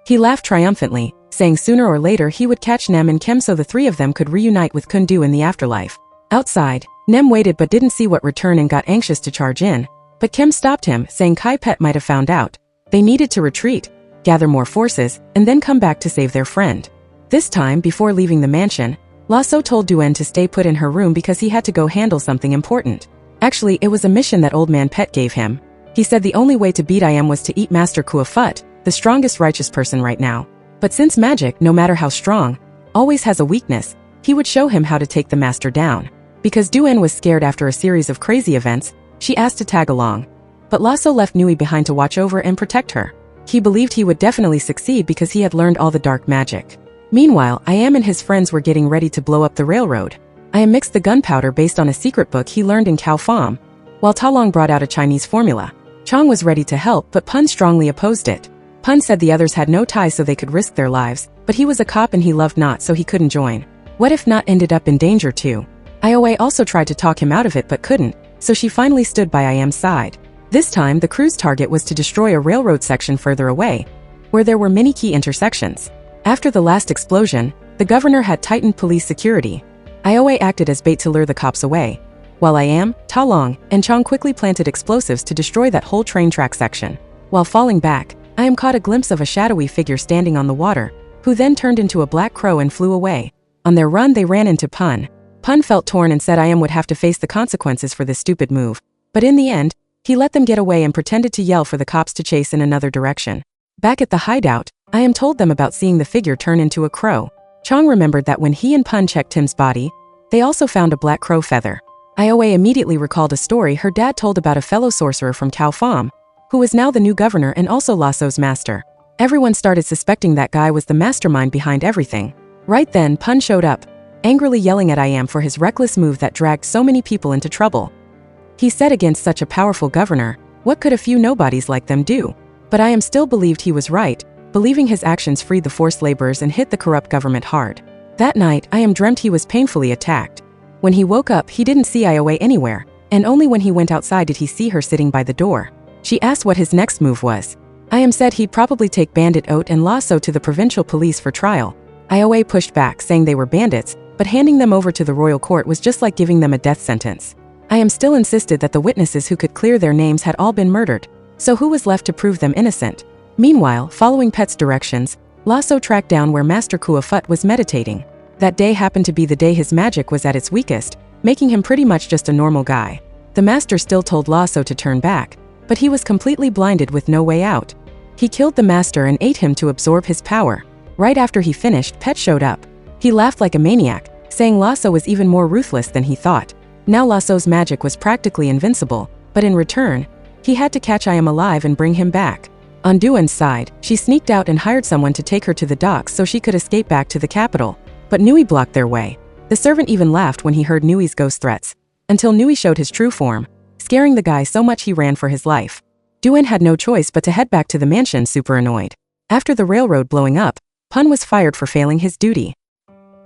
He laughed triumphantly, saying sooner or later he would catch Nem and Kem so the 3 of them could reunite with Kundu in the afterlife. Outside, Nem waited but didn't see Wat return and got anxious to charge in, but Kem stopped him, saying Kai Pet might have found out. They needed to retreat, gather more forces, and then come back to save their friend. This time, before leaving the mansion, Lasso told Duan to stay put in her room because he had to go handle something important. Actually, it was a mission that Old Man Pet gave him. He said the only way to beat Yiam was to eat Master Kua Phut, the strongest righteous person right now. But since magic, no matter how strong, always has a weakness, he would show him how to take the master down. Because Duan was scared after a series of crazy events, she asked to tag along. But Lasso left Nui behind to watch over and protect her. He believed he would definitely succeed because he had learned all the dark magic. Meanwhile, Yiam and his friends were getting ready to blow up the railroad. Yiam mixed the gunpowder based on a secret book he learned in Khao Pham, while Ta Long brought out a Chinese formula. Chong was ready to help, but Pun strongly opposed it. Pun said the others had no ties so they could risk their lives, but he was a cop and he loved Not so he couldn't join. What if Not ended up in danger too? Yiwha also tried to talk him out of it but couldn't, so she finally stood by Yiam's side. This time, the crew's target was to destroy a railroad section further away, where there were many key intersections. After the last explosion, the governor had tightened police security. Yiwha acted as bait to lure the cops away, while Yiam, Ta Long, and Chong quickly planted explosives to destroy that whole train track section. While falling back, Yiam caught a glimpse of a shadowy figure standing on the water, who then turned into a black crow and flew away. On their run, they ran into Pun. Pun felt torn and said Yiam would have to face the consequences for this stupid move. But in the end, He let them get away and pretended to yell for the cops to chase in another direction. Back at the hideout, I.M told them about seeing the figure turn into a crow. Chong remembered that when he and Pun checked Tim's body, they also found a black crow feather. Iowa immediately recalled a story her dad told about a fellow sorcerer from Cao Pham, who was now the new governor and also Lasso's master. Everyone started suspecting that guy was the mastermind behind everything. Right then, Pun showed up, angrily yelling at I.M for his reckless move that dragged so many people into trouble. He said against such a powerful governor, what could a few nobodies like them do? But I.M still believed he was right, believing his actions freed the forced laborers and hit the corrupt government hard. That night, I.M dreamt he was painfully attacked. When he woke up, he didn't see Iowa anywhere, and only when he went outside did he see her sitting by the door. She asked what his next move was. I.M said he'd probably take Bandit Oat and Lasso to the provincial police for trial. Iowa pushed back, saying they were bandits, but handing them over to the royal court was just like giving them a death sentence. I.M still insisted that the witnesses who could clear their names had all been murdered, so who was left to prove them innocent? Meanwhile, following Pet's directions, Lasso tracked down where Master Kua Phut was meditating. That day happened to be the day his magic was at its weakest, making him pretty much just a normal guy. The master still told Lasso to turn back, but he was completely blinded with no way out. He killed the master and ate him to absorb his power. Right after he finished, Pet showed up. He laughed like a maniac, saying Lasso was even more ruthless than he thought. Now Lasso's magic was practically invincible, but in return, he had to catch I.M alive and bring him back. On Duan's side, she sneaked out and hired someone to take her to the docks so she could escape back to the capital. But Nui blocked their way. The servant even laughed when he heard Nui's ghost threats, until Nui showed his true form, scaring the guy so much he ran for his life. Duan had no choice but to head back to the mansion super annoyed. After the railroad blowing up, Pun was fired for failing his duty.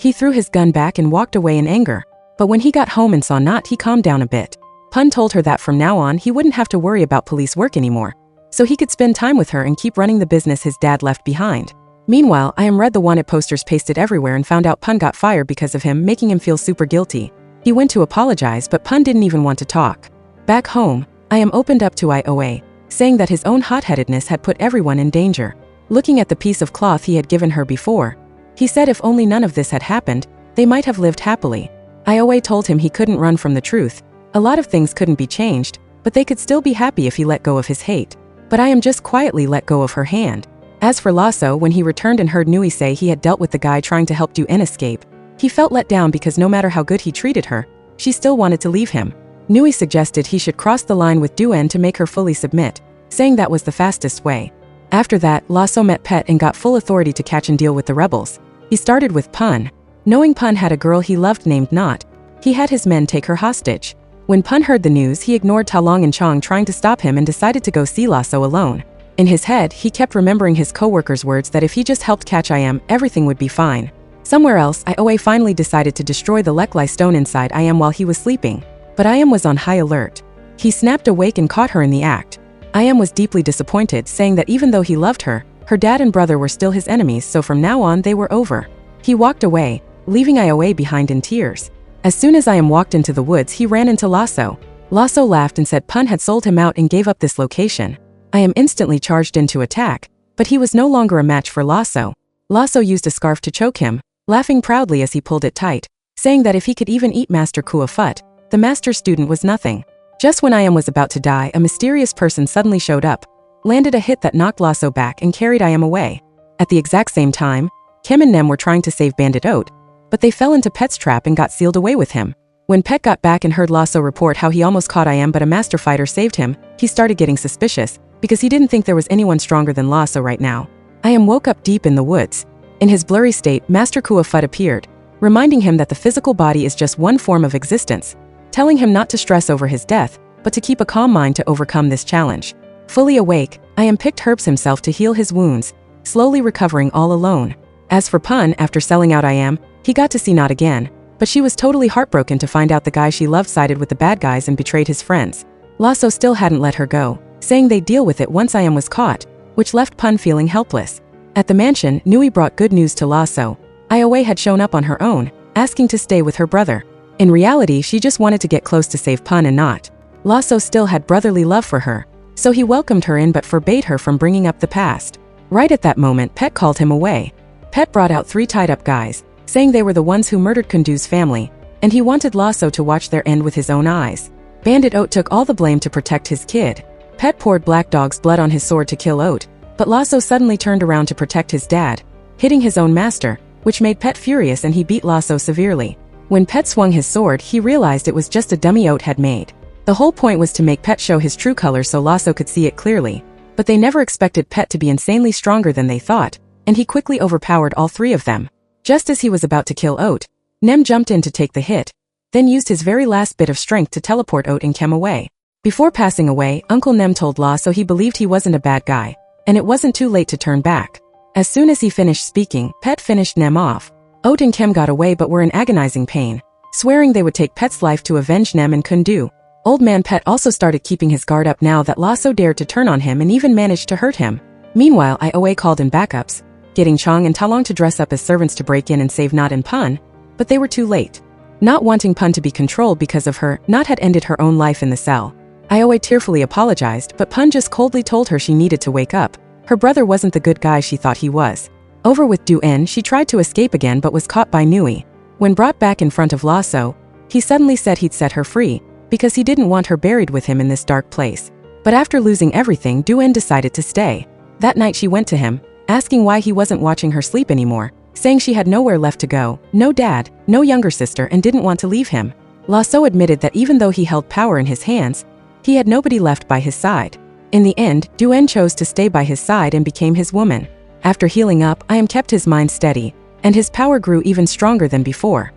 He threw his gun back and walked away in anger, but when he got home and saw Not, he calmed down a bit. Pun told her that from now on he wouldn't have to worry about police work anymore, so he could spend time with her and keep running the business his dad left behind. Meanwhile, I.M read the wanted posters pasted everywhere and found out Pun got fired because of him, making him feel super guilty. He went to apologize, but Pun didn't even want to talk. Back home, I.M opened up to Iowa, saying that his own hot-headedness had put everyone in danger. Looking at the piece of cloth he had given her before, he said if only none of this had happened, they might have lived happily. Iowa told him he couldn't run from the truth. A lot of things couldn't be changed, but they could still be happy if he let go of his hate. But I.M just quietly let go of her hand. As for Lasso, when he returned and heard Nui say he had dealt with the guy trying to help Duan escape, he felt let down because no matter how good he treated her, she still wanted to leave him. Nui suggested he should cross the line with Duan to make her fully submit, saying that was the fastest way. After that, Lasso met Pet and got full authority to catch and deal with the rebels. He started with Pun. Knowing Pun had a girl he loved named Not, he had his men take her hostage. When Pun heard the news, he ignored Talong and Chong trying to stop him and decided to go see Lasso alone. In his head, he kept remembering his co-worker's words that if he just helped catch I.M, everything would be fine. Somewhere else, Iowa finally decided to destroy the Lek Lai stone inside I.M while he was sleeping. But I.M was on high alert. He snapped awake and caught her in the act. I.M was deeply disappointed, saying that even though he loved her, her dad and brother were still his enemies, so from now on they were over. He walked away, leaving Iowa behind in tears. As soon as I.M walked into the woods, he ran into Lasso. Lasso laughed and said Pun had sold him out and gave up this location. I.M instantly charged in to attack, but he was no longer a match for Lasso. Lasso used a scarf to choke him, laughing proudly as he pulled it tight, saying that if he could even eat Master Kua Phut, the master student was nothing. Just when I.M was about to die, a mysterious person suddenly showed up, landed a hit that knocked Lasso back and carried I.M away. At the exact same time, Kim and Nem were trying to save Bandit Oat, but they fell into Pet's trap and got sealed away with him. When Pet got back and heard Lasso report how he almost caught I.M but a master fighter saved him, he started getting suspicious, because he didn't think there was anyone stronger than Lasso right now. I.M woke up deep in the woods. In his blurry state, Master Kua Phut appeared, reminding him that the physical body is just one form of existence, telling him not to stress over his death, but to keep a calm mind to overcome this challenge. Fully awake, I.M picked herbs himself to heal his wounds, slowly recovering all alone. As for Pun, after selling out I.M, he got to see Not again, but she was totally heartbroken to find out the guy she loved sided with the bad guys and betrayed his friends. Lasso still hadn't let her go, saying they'd deal with it once I.M was caught, which left Pun feeling helpless. At the mansion, Nui brought good news to Lasso. Iowa had shown up on her own, asking to stay with her brother. In reality, she just wanted to get close to save Pun and Not. Lasso still had brotherly love for her, so he welcomed her in but forbade her from bringing up the past. Right at that moment, Pet called him away. Pet brought out 3 tied-up guys, saying they were the ones who murdered Kundu's family, and he wanted Lasso to watch their end with his own eyes. Bandit Oat took all the blame to protect his kid. Pet poured Black Dog's blood on his sword to kill Oat, but Lasso suddenly turned around to protect his dad, hitting his own master, which made Pet furious and he beat Lasso severely. When Pet swung his sword, he realized it was just a dummy Oat had made. The whole point was to make Pet show his true colors so Lasso could see it clearly, but they never expected Pet to be insanely stronger than they thought, and he quickly overpowered all three of them. Just as he was about to kill Oat, Nem jumped in to take the hit, then used his very last bit of strength to teleport Oat and Kem away. Before passing away, Uncle Nem told Lasso he believed he wasn't a bad guy, and it wasn't too late to turn back. As soon as he finished speaking, Pet finished Nem off. Oat and Kem got away but were in agonizing pain, swearing they would take Pet's life to avenge Nem and couldn't do. Old Man Pet also started keeping his guard up now that Lasso dared to turn on him and even managed to hurt him. Meanwhile, Ioa called in backups, getting Chong and Talong to dress up as servants to break in and save Not and Pun, but they were too late. Not wanting Pun to be controlled because of her, Not had ended her own life in the cell. Ioa tearfully apologized, but Pun just coldly told her she needed to wake up. Her brother wasn't the good guy she thought he was. Over with Du-En, she tried to escape again but was caught by Nui. When brought back in front of Lasso, he suddenly said he'd set her free, because he didn't want her buried with him in this dark place. But after losing everything, Du-En decided to stay. That night she went to him, asking why he wasn't watching her sleep anymore, saying she had nowhere left to go, no dad, no younger sister, and didn't want to leave him. Lasso admitted that even though he held power in his hands, he had nobody left by his side. In the end, Du-En chose to stay by his side and became his woman. After healing up, I.M kept his mind steady, and his power grew even stronger than before.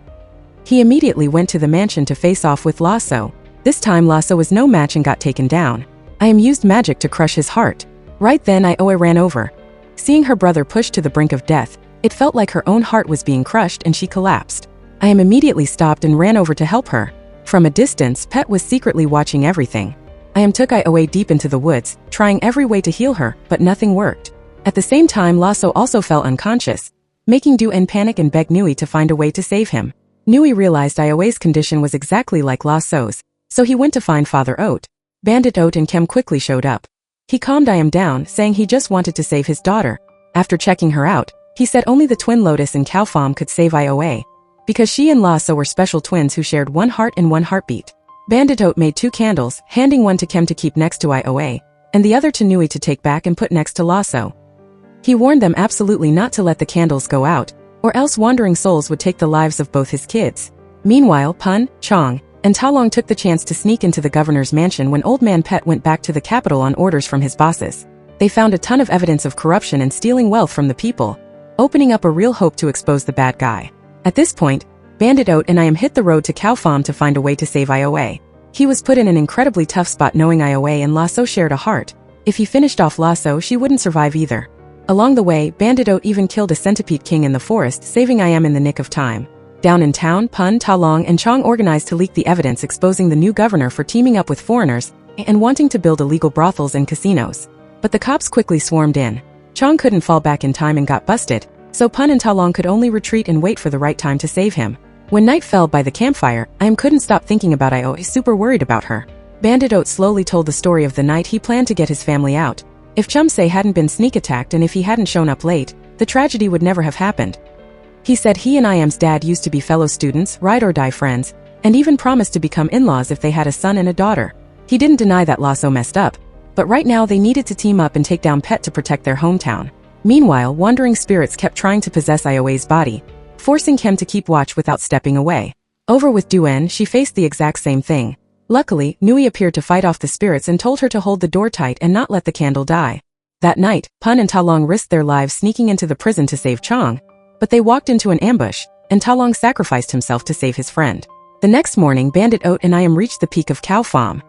He immediately went to the mansion to face off with Lasso. This time Lasso was no match and got taken down. I.M used magic to crush his heart. Right then Ioa ran over. Seeing her brother pushed to the brink of death, it felt like her own heart was being crushed and she collapsed. I.M immediately stopped and ran over to help her. From a distance, Pet was secretly watching everything. I.M took Ioa deep into the woods, trying every way to heal her, but nothing worked. At the same time, Lasso also fell unconscious, making Du-En panic and beg Nui to find a way to save him. Nui realized Ioa's condition was exactly like Lasso's, so he went to find Father Oat. Bandit Oat and Kem quickly showed up. He calmed I.M down, saying he just wanted to save his daughter. After checking her out, he said only the twin Lotus and Cow Phom could save Ioa, because she and Lasso were special twins who shared one heart and one heartbeat. Bandit Oat made 2 candles, handing one to Kem to keep next to Ioa, and the other to Nui to take back and put next to Lasso. He warned them absolutely not to let the candles go out, or else wandering souls would take the lives of both his kids. Meanwhile, Pun, Chong, and Talong took the chance to sneak into the governor's mansion when Old Man Pet went back to the capital on orders from his bosses. They found a ton of evidence of corruption and stealing wealth from the people, opening up a real hope to expose the bad guy. At this point, Bandit Oat and I.M hit the road to Cow Phom to find a way to save Ioa. He was put in an incredibly tough spot knowing Ioa and Lasso shared a heart. If he finished off Lasso, she wouldn't survive either. Along the way, Bandit Oat even killed a centipede king in the forest, saving I.M in the nick of time. Down in town, Pun, Talong, and Chong organized to leak the evidence exposing the new governor for teaming up with foreigners and wanting to build illegal brothels and casinos. But the cops quickly swarmed in. Chong couldn't fall back in time and got busted, so Pun and Talong could only retreat and wait for the right time to save him. When night fell by the campfire, I.M couldn't stop thinking about Ioa, super worried about her. Bandit Oat slowly told the story of the night he planned to get his family out. If Chumsay hadn't been sneak attacked and if he hadn't shown up late, the tragedy would never have happened. He said he and I.M.'s dad used to be fellow students, ride-or-die friends, and even promised to become in-laws if they had a son and a daughter. He didn't deny that Lasso messed up, but right now they needed to team up and take down Pet to protect their hometown. Meanwhile, wandering spirits kept trying to possess Ioa's body, forcing Kem to keep watch without stepping away. Over with Du-En, she faced the exact same thing. Luckily, Nui appeared to fight off the spirits and told her to hold the door tight and not let the candle die. That night, Pun and Talong risked their lives sneaking into the prison to save Chong, but they walked into an ambush, and Talong sacrificed himself to save his friend. The next morning, Bandit Oat and I.M reached the peak of Cow Phom.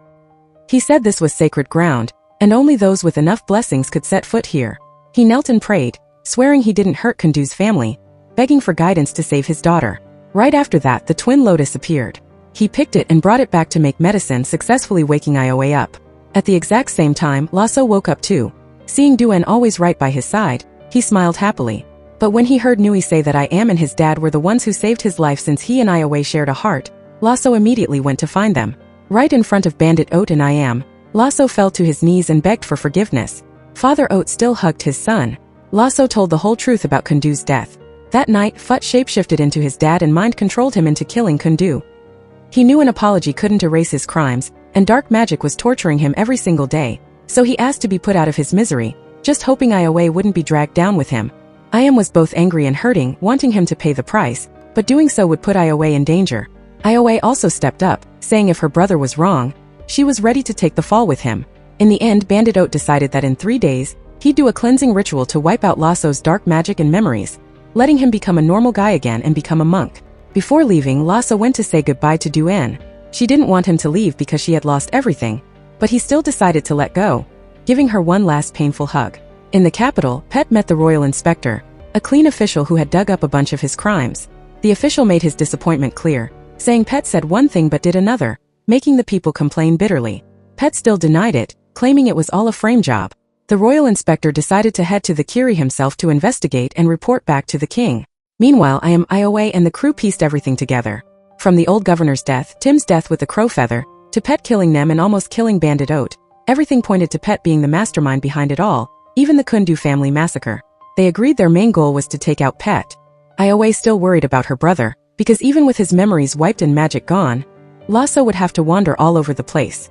He said this was sacred ground, and only those with enough blessings could set foot here. He knelt and prayed, swearing he didn't hurt Kundu's family, begging for guidance to save his daughter. Right after that, the twin Lotus appeared. He picked it and brought it back to make medicine, successfully waking Ioa up. At the exact same time, Lasso woke up too. Seeing Du-En always right by his side, he smiled happily. But when he heard Nui say that I.M and his dad were the ones who saved his life since he and Ioa shared a heart, Lasso immediately went to find them. Right in front of Bandit Oat and I.M, Lasso fell to his knees and begged for forgiveness. Father Oat still hugged his son. Lasso told the whole truth about Kundu's death. That night, Phut shapeshifted into his dad and mind-controlled him into killing Kundu. He knew an apology couldn't erase his crimes, and dark magic was torturing him every single day, so he asked to be put out of his misery, just hoping Yiwha wouldn't be dragged down with him. Yiwha was both angry and hurting, wanting him to pay the price, but doing so would put Yiwha in danger. Yiwha also stepped up, saying if her brother was wrong, she was ready to take the fall with him. In the end, Bandit Oat decided that in 3 days, he'd do a cleansing ritual to wipe out Lasso's dark magic and memories, letting him become a normal guy again and become a monk. Before leaving, Lasso went to say goodbye to Duan. She didn't want him to leave because she had lost everything, but he still decided to let go, giving her one last painful hug. In the capital, Pet met the royal inspector, a clean official who had dug up a bunch of his crimes. The official made his disappointment clear, saying Pet said one thing but did another, making the people complain bitterly. Pet still denied it, claiming it was all a frame job. The royal inspector decided to head to the Kiri himself to investigate and report back to the king. Meanwhile, Yiwha and the crew pieced everything together. From the old governor's death, Tim's death with the crow feather, to Pet killing them and almost killing Bandit Oat, everything pointed to Pet being the mastermind behind it all, even the Kundu family massacre. They agreed their main goal was to take out Pet. Yiwha still worried about her brother, because even with his memories wiped and magic gone, Lasso would have to wander all over the place.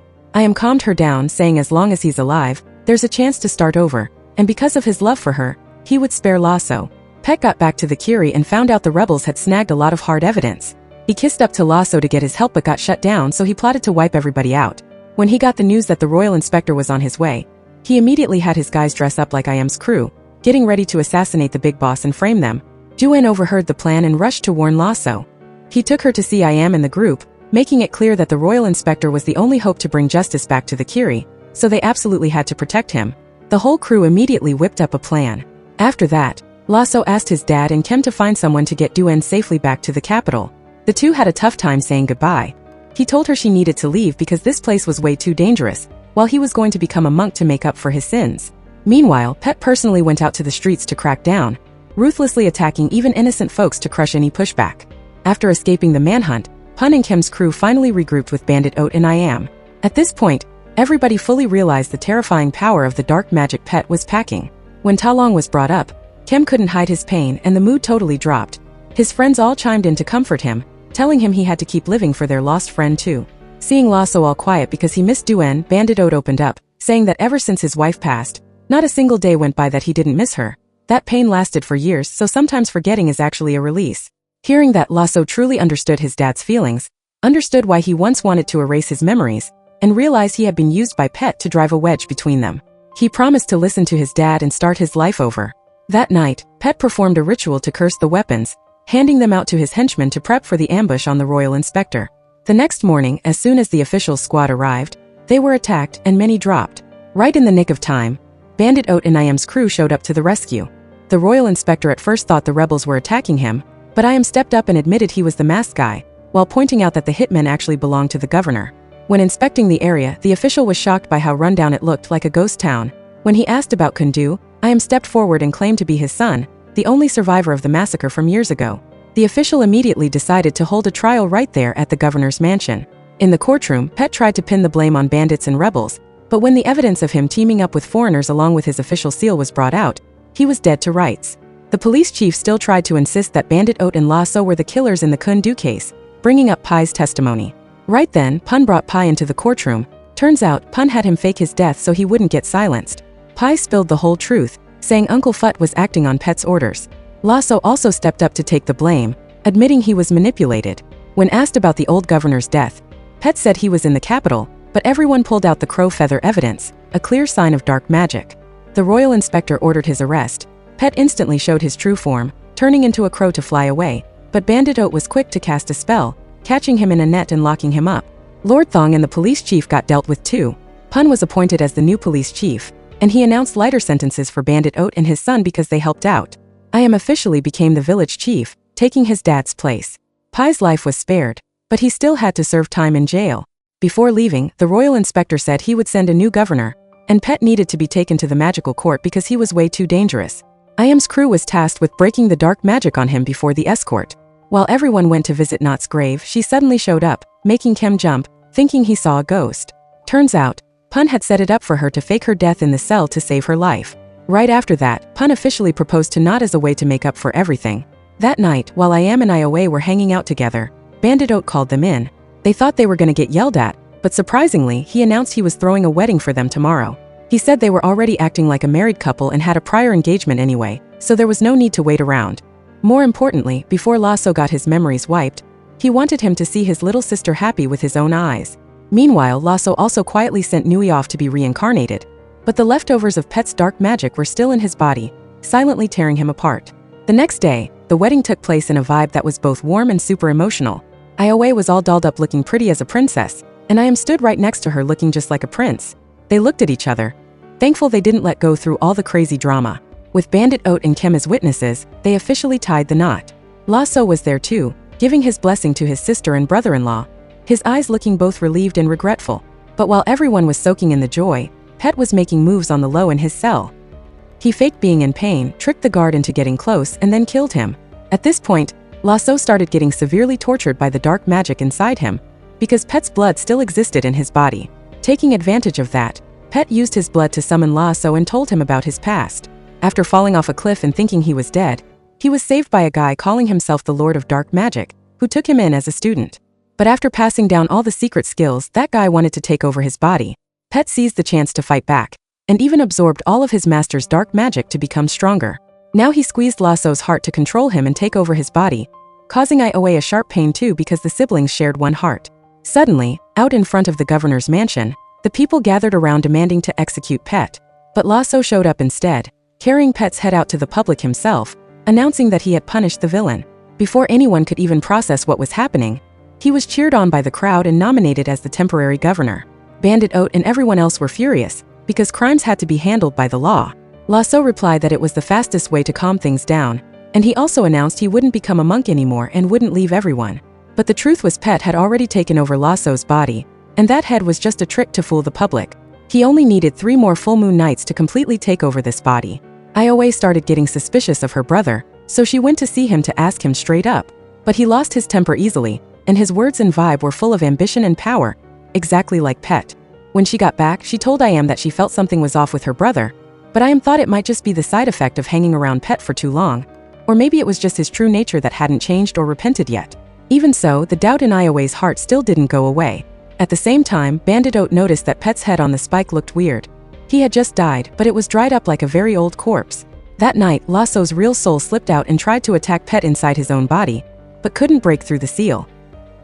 Calmed her down, saying as long as he's alive, there's a chance to start over, and because of his love for her, he would spare Lasso. Pet got back to the Kiri and found out the rebels had snagged a lot of hard evidence. He kissed up to Lasso to get his help but got shut down, so he plotted to wipe everybody out. When he got the news that the royal inspector was on his way, he immediately had his guys dress up like Iam's crew, getting ready to assassinate the big boss and frame them. Duan overheard the plan and rushed to warn Lasso. He took her to see Iam and the group, making it clear that the royal inspector was the only hope to bring justice back to the Kiri, so they absolutely had to protect him. The whole crew immediately whipped up a plan. After that, Lasso asked his dad and Kem to find someone to get Duan safely back to the capital. The two had a tough time saying goodbye. He told her she needed to leave because this place was way too dangerous, while he was going to become a monk to make up for his sins. Meanwhile, Pet personally went out to the streets to crack down, ruthlessly attacking even innocent folks to crush any pushback. After escaping the manhunt, Pun and Kim's crew finally regrouped with Bandit Oat and Iam. At this point, everybody fully realized the terrifying power of the dark magic Pet was packing. When Talong was brought up, Kim couldn't hide his pain and the mood totally dropped. His friends all chimed in to comfort him, telling him he had to keep living for their lost friend too. Seeing Lasso all quiet because he missed Duan, Bandit Oat opened up, saying that ever since his wife passed, not a single day went by that he didn't miss her. That pain lasted for years, so sometimes forgetting is actually a release. Hearing that, Lasso truly understood his dad's feelings, understood why he once wanted to erase his memories, and realized he had been used by Pet to drive a wedge between them. He promised to listen to his dad and start his life over. That night, Pet performed a ritual to curse the weapons, handing them out to his henchmen to prep for the ambush on the royal inspector. The next morning, as soon as the officials' squad arrived, they were attacked and many dropped. Right in the nick of time, Bandit Oat and Iam's crew showed up to the rescue. The royal inspector at first thought the rebels were attacking him, but Iam stepped up and admitted he was the masked guy, while pointing out that the hitmen actually belonged to the governor. When inspecting the area, the official was shocked by how rundown it looked, like a ghost town. When he asked about Kundu, Iam stepped forward and claimed to be his son, the only survivor of the massacre from years ago. The official immediately decided to hold a trial right there at the governor's mansion. In the courtroom, Pet tried to pin the blame on bandits and rebels, but when the evidence of him teaming up with foreigners along with his official seal was brought out, he was dead to rights. The police chief still tried to insist that Bandit Oat and Lasso were the killers in the Kundu case, bringing up Pai's testimony. Right then, Pun brought Pai into the courtroom. Turns out, Pun had him fake his death so he wouldn't get silenced. Pai spilled the whole truth, saying Uncle Phut was acting on Pet's orders. Lasso also stepped up to take the blame, admitting he was manipulated. When asked about the old governor's death, Pet said he was in the capital, but everyone pulled out the crow feather evidence, a clear sign of dark magic. The royal inspector ordered his arrest. Pet instantly showed his true form, turning into a crow to fly away, but Bandit Oat was quick to cast a spell, catching him in a net and locking him up. Lord Thong and the police chief got dealt with too. Pun was appointed as the new police chief, and he announced lighter sentences for Bandit Oat and his son because they helped out. Iam officially became the village chief, taking his dad's place. Pai's life was spared, but he still had to serve time in jail. Before leaving, the royal inspector said he would send a new governor, and Pet needed to be taken to the magical court because he was way too dangerous. Iam's crew was tasked with breaking the dark magic on him before the escort. While everyone went to visit Not's grave, she suddenly showed up, making Kem jump, thinking he saw a ghost. Turns out, Pun had set it up for her to fake her death in the cell to save her life. Right after that, Pun officially proposed to Not as a way to make up for everything. That night, while Iam and Yiwha were hanging out together, Bandit Oat called them in. They thought they were gonna get yelled at, But surprisingly, he announced he was throwing a wedding for them tomorrow. He said they were already acting like a married couple and had a prior engagement anyway, so there was no need to wait around. More importantly, before Lasso got his memories wiped, he wanted him to see his little sister happy with his own eyes. Meanwhile, Lasso also quietly sent Nui off to be reincarnated. But the leftovers of Pet's dark magic were still in his body, silently tearing him apart. The next day, the wedding took place in a vibe that was both warm and super emotional. Ioe was all dolled up looking pretty as a princess, and I am stood right next to her looking just like a prince. They looked at each other, thankful they didn't let go through all the crazy drama. With Bandit Oat and Kem as witnesses, they officially tied the knot. Lasso was there too, giving his blessing to his sister and brother-in-law, his eyes looking both relieved and regretful. But while everyone was soaking in the joy, Pet was making moves on the low in his cell. He faked being in pain, tricked the guard into getting close, and then killed him. At this point, Lasso started getting severely tortured by the dark magic inside him, because Pet's blood still existed in his body. Taking advantage of that, Pet used his blood to summon Lasso and told him about his past. After falling off a cliff and thinking he was dead, he was saved by a guy calling himself the Lord of Dark Magic, who took him in as a student. But after passing down all the secret skills, that guy wanted to take over his body. Pet seized the chance to fight back, and even absorbed all of his master's dark magic to become stronger. Now he squeezed Lasso's heart to control him and take over his body, causing Ioe a sharp pain too because the siblings shared one heart. Suddenly, out in front of the governor's mansion, the people gathered around demanding to execute Pet. But Lasso showed up instead, carrying Pet's head out to the public himself, announcing that he had punished the villain. Before anyone could even process what was happening, he was cheered on by the crowd and nominated as the temporary governor. Bandit Oat and everyone else were furious, because crimes had to be handled by the law. Lasso replied that it was the fastest way to calm things down, and he also announced he wouldn't become a monk anymore and wouldn't leave everyone. But the truth was Pet had already taken over Lasso's body, and that head was just a trick to fool the public. He only needed 3 more full moon nights to completely take over this body. Ioe started getting suspicious of her brother, so she went to see him to ask him straight up. But he lost his temper easily, and his words and vibe were full of ambition and power, exactly like Pet. When she got back, she told Iam that she felt something was off with her brother, but Iam thought it might just be the side effect of hanging around Pet for too long, or maybe it was just his true nature that hadn't changed or repented yet. Even so, the doubt in Ioe's heart still didn't go away. At the same time, Bandit Oat noticed that Pet's head on the spike looked weird. He had just died, but it was dried up like a very old corpse. That night, Lasso's real soul slipped out and tried to attack Pet inside his own body, but couldn't break through the seal.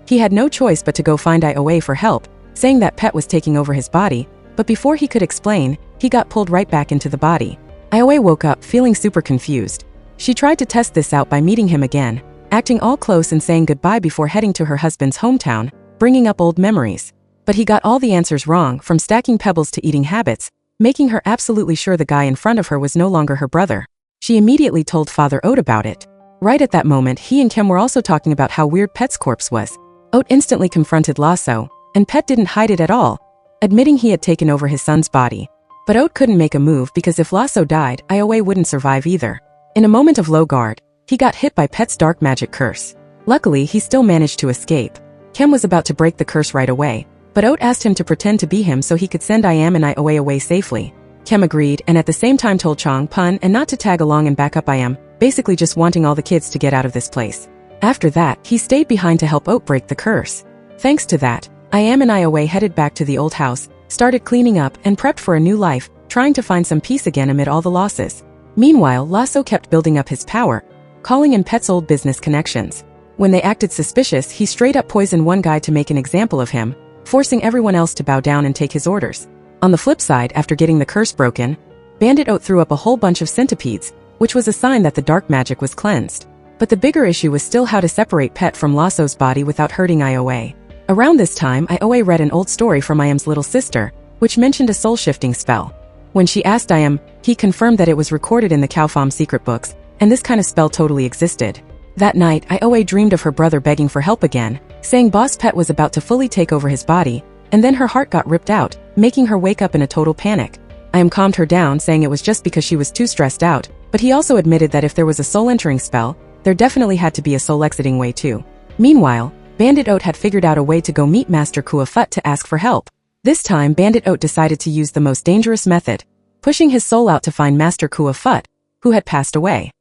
He had no choice but to go find Ioe for help, saying that Pet was taking over his body, but before he could explain, he got pulled right back into the body. Ioe woke up, feeling super confused. She tried to test this out by meeting him again, acting all close and saying goodbye before heading to her husband's hometown, bringing up old memories. But he got all the answers wrong, from stacking pebbles to eating habits, making her absolutely sure the guy in front of her was no longer her brother. She immediately told Father Oat about it. Right at that moment, he and Kem were also talking about how weird Pet's corpse was. Oat instantly confronted Lasso, and Pet didn't hide it at all, admitting he had taken over his son's body. But Oat couldn't make a move because if Lasso died, Ioe wouldn't survive either. In a moment of low guard, he got hit by Pet's dark magic curse. Luckily, he still managed to escape. Kem was about to break the curse right away, but Oat asked him to pretend to be him so he could send Iam and Ioe away safely. Kem agreed and at the same time told Chong Pun and not to tag along and back up Iam, basically just wanting all the kids to get out of this place. After that, he stayed behind to help Oat break the curse. Thanks to that, Iam and Ioe headed back to the old house, started cleaning up and prepped for a new life, trying to find some peace again amid all the losses. Meanwhile, Lasso kept building up his power, calling in Pet's old business connections. When they acted suspicious, he straight up poisoned one guy to make an example of him, forcing everyone else to bow down and take his orders. On the flip side, after getting the curse broken, Bandit Oat threw up a whole bunch of centipedes, which was a sign that the dark magic was cleansed. But the bigger issue was still how to separate Pet from Lasso's body without hurting Ioe. Around this time, Ioe read an old story from Iam's little sister, which mentioned a soul-shifting spell. When she asked Iam, he confirmed that it was recorded in the Kaufam secret books, and this kind of spell totally existed. That night, Ioe dreamed of her brother begging for help again, saying Boss Pet was about to fully take over his body, and then her heart got ripped out, making her wake up in a total panic. Iam calmed her down, saying it was just because she was too stressed out, but he also admitted that if there was a soul-entering spell, there definitely had to be a soul-exiting way too. Meanwhile, Bandit Oat had figured out a way to go meet Master Kua Phut to ask for help. This time, Bandit Oat decided to use the most dangerous method, pushing his soul out to find Master Kua Phut, who had passed away.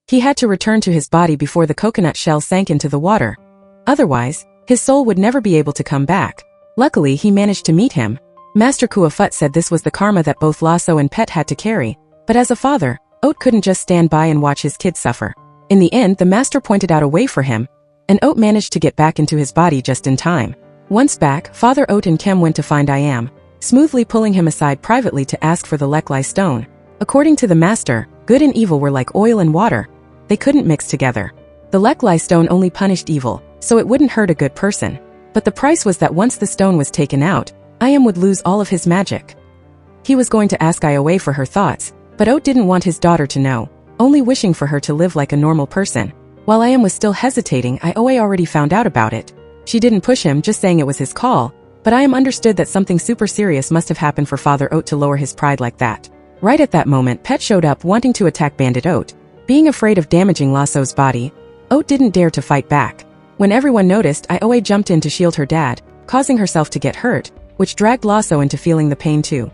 He had to return to his body before the coconut shell sank into the water. Otherwise, his soul would never be able to come back. Luckily, he managed to meet him. Master Kuafut said this was the karma that both Lasso and Pet had to carry, but as a father, Oat couldn't just stand by and watch his kids suffer. In the end, the master pointed out a way for him, and Oat managed to get back into his body just in time. Once back, Father Oat and Kem went to find Iam, smoothly pulling him aside privately to ask for the Lek Lai stone. According to the master, good and evil were like oil and water. They couldn't mix together. The Lek Lai stone only punished evil, so it wouldn't hurt a good person. But the price was that once the stone was taken out, Iam would lose all of his magic. He was going to ask Ioe for her thoughts, but Oat didn't want his daughter to know, only wishing for her to live like a normal person. While Iam was still hesitating, Ioe already found out about it. She didn't push him, just saying it was his call, but Iam understood that something super serious must have happened for Father Oat to lower his pride like that. Right at that moment, Pet showed up wanting to attack Bandit Oat. Being afraid of damaging Lasso's body, Oat didn't dare to fight back. When everyone noticed, Ioe jumped in to shield her dad, causing herself to get hurt, which dragged Lasso into feeling the pain too.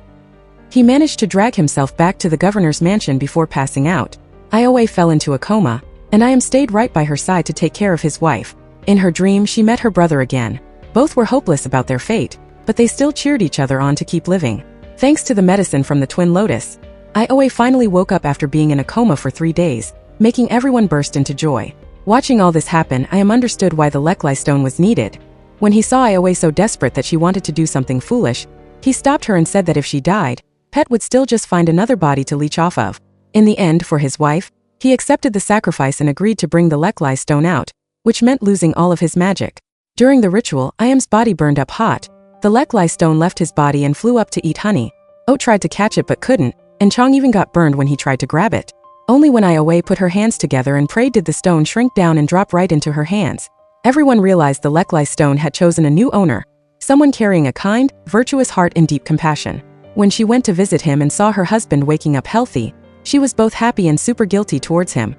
He managed to drag himself back to the governor's mansion before passing out. Ioe fell into a coma, and Iam stayed right by her side to take care of his wife. In her dream, she met her brother again. Both were hopeless about their fate, but they still cheered each other on to keep living. Thanks to the medicine from the Twin Lotus, Ioe finally woke up after being in a coma for 3 days, making everyone burst into joy. Watching all this happen, Iam understood why the Lek Lai stone was needed. When he saw Ioe so desperate that she wanted to do something foolish, he stopped her and said that if she died, Pet would still just find another body to leech off of. In the end, for his wife, he accepted the sacrifice and agreed to bring the Lek Lai stone out, which meant losing all of his magic. During the ritual, Iam's body burned up hot. The Lek Lai stone left his body and flew up to eat honey. Oat tried to catch it but couldn't, and Chong even got burned when he tried to grab it. Only when Ioe put her hands together and prayed did the stone shrink down and drop right into her hands. Everyone realized the Lek Lai stone had chosen a new owner, someone carrying a kind, virtuous heart and deep compassion. When she went to visit him and saw her husband waking up healthy, she was both happy and super guilty towards him.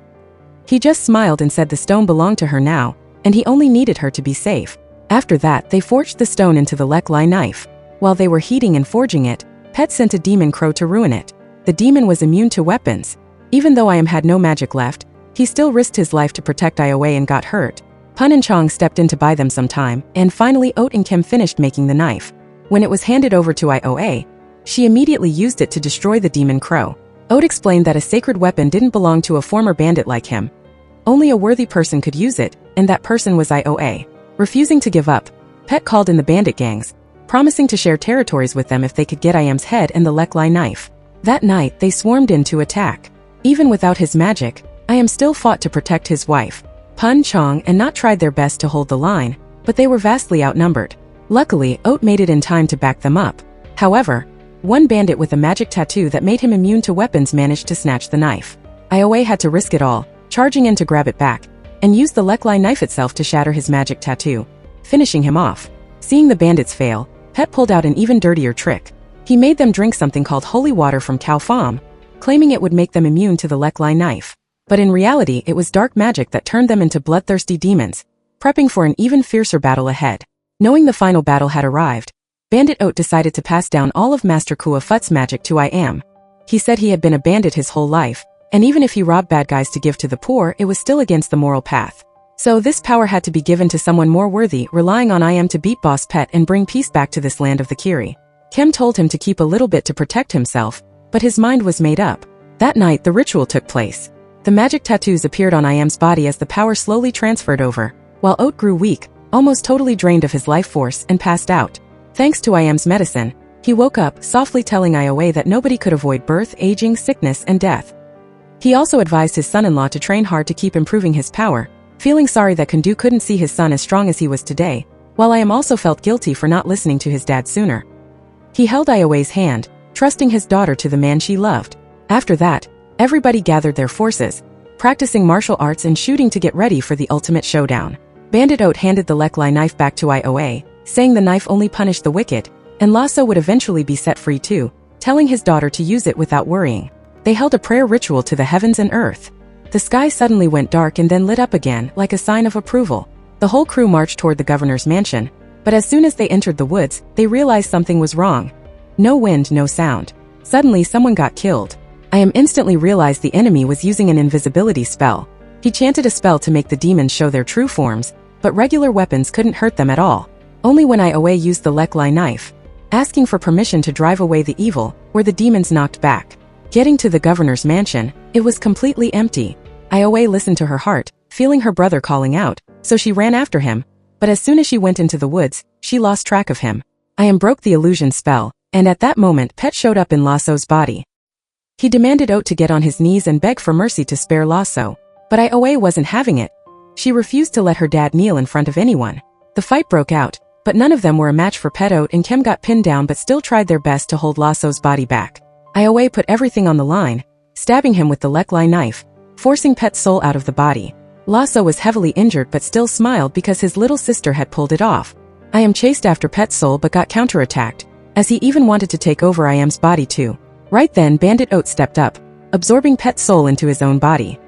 He just smiled and said the stone belonged to her now, and he only needed her to be safe. After that, they forged the stone into the Lek Lai knife. While they were heating and forging it, Pet sent a demon crow to ruin it. The demon was immune to weapons. Even though Iam had no magic left, he still risked his life to protect Ioe and got hurt. Pun and Chong stepped in to buy them some time, and finally Oat and Kim finished making the knife. When it was handed over to Ioe, she immediately used it to destroy the demon crow. Oat explained that a sacred weapon didn't belong to a former bandit like him. Only a worthy person could use it, and that person was Ioe. Refusing to give up, Pet called in the bandit gangs, promising to share territories with them if they could get Iam's head and the Lek Lai knife. That night, they swarmed in to attack. Even without his magic, Iam still fought to protect his wife. Pun, Chong, and Not tried their best to hold the line, but they were vastly outnumbered. Luckily, Oat made it in time to back them up. However, one bandit with a magic tattoo that made him immune to weapons managed to snatch the knife. Ioe had to risk it all, charging in to grab it back, and used the Lek Lai knife itself to shatter his magic tattoo, finishing him off. Seeing the bandits fail, Pet pulled out an even dirtier trick. He made them drink something called holy water from cow farm, claiming it would make them immune to the Lek Lai knife. But in reality, it was dark magic that turned them into bloodthirsty demons, prepping for an even fiercer battle ahead. Knowing the final battle had arrived, Bandit Oat decided to pass down all of Master Kuafut's magic to Iam. He said he had been a bandit his whole life, and even if he robbed bad guys to give to the poor, it was still against the moral path. So this power had to be given to someone more worthy, relying on Iam to beat Boss Pet and bring peace back to this land of the Kiri. Kim told him to keep a little bit to protect himself, but his mind was made up. That night, the ritual took place. The magic tattoos appeared on Iam's body as the power slowly transferred over, while Oat grew weak, almost totally drained of his life force, and passed out. Thanks to Iam's medicine, he woke up, softly telling Ioe that nobody could avoid birth, aging, sickness, and death. He also advised his son-in-law to train hard to keep improving his power, feeling sorry that Kundu couldn't see his son as strong as he was today, while Iam also felt guilty for not listening to his dad sooner. He held Ioe's hand, trusting his daughter to the man she loved. After that, everybody gathered their forces, practicing martial arts and shooting to get ready for the ultimate showdown. Bandit Oat handed the Lek Lai knife back to Ioe, saying the knife only punished the wicked, and Lasso would eventually be set free too, telling his daughter to use it without worrying. They held a prayer ritual to the heavens and earth. The sky suddenly went dark and then lit up again, like a sign of approval. The whole crew marched toward the governor's mansion, but as soon as they entered the woods, they realized something was wrong. No wind, no sound. Suddenly someone got killed. Iam instantly realized the enemy was using an invisibility spell. He chanted a spell to make the demons show their true forms, but regular weapons couldn't hurt them at all. Only when Yiwha used the Lek Lai knife, asking for permission to drive away the evil, were the demons knocked back. Getting to the governor's mansion, it was completely empty. Yiwha listened to her heart, feeling her brother calling out, so she ran after him, but as soon as she went into the woods, she lost track of him. Broke the illusion spell, and at that moment Pet showed up in Lasso's body. He demanded Oat to get on his knees and beg for mercy to spare Lasso, but Yiwha wasn't having it. She refused to let her dad kneel in front of anyone. The fight broke out, but none of them were a match for Pet. Oat and Kem got pinned down but still tried their best to hold Lasso's body back. Yiwha put everything on the line, stabbing him with the Lek Lai knife, forcing Pet's soul out of the body. Lasso was heavily injured but still smiled because his little sister had pulled it off. Chased after Pet's soul but got counterattacked, as he even wanted to take over Iam's body too. Right then Bandit Oat stepped up, absorbing Pet's soul into his own body.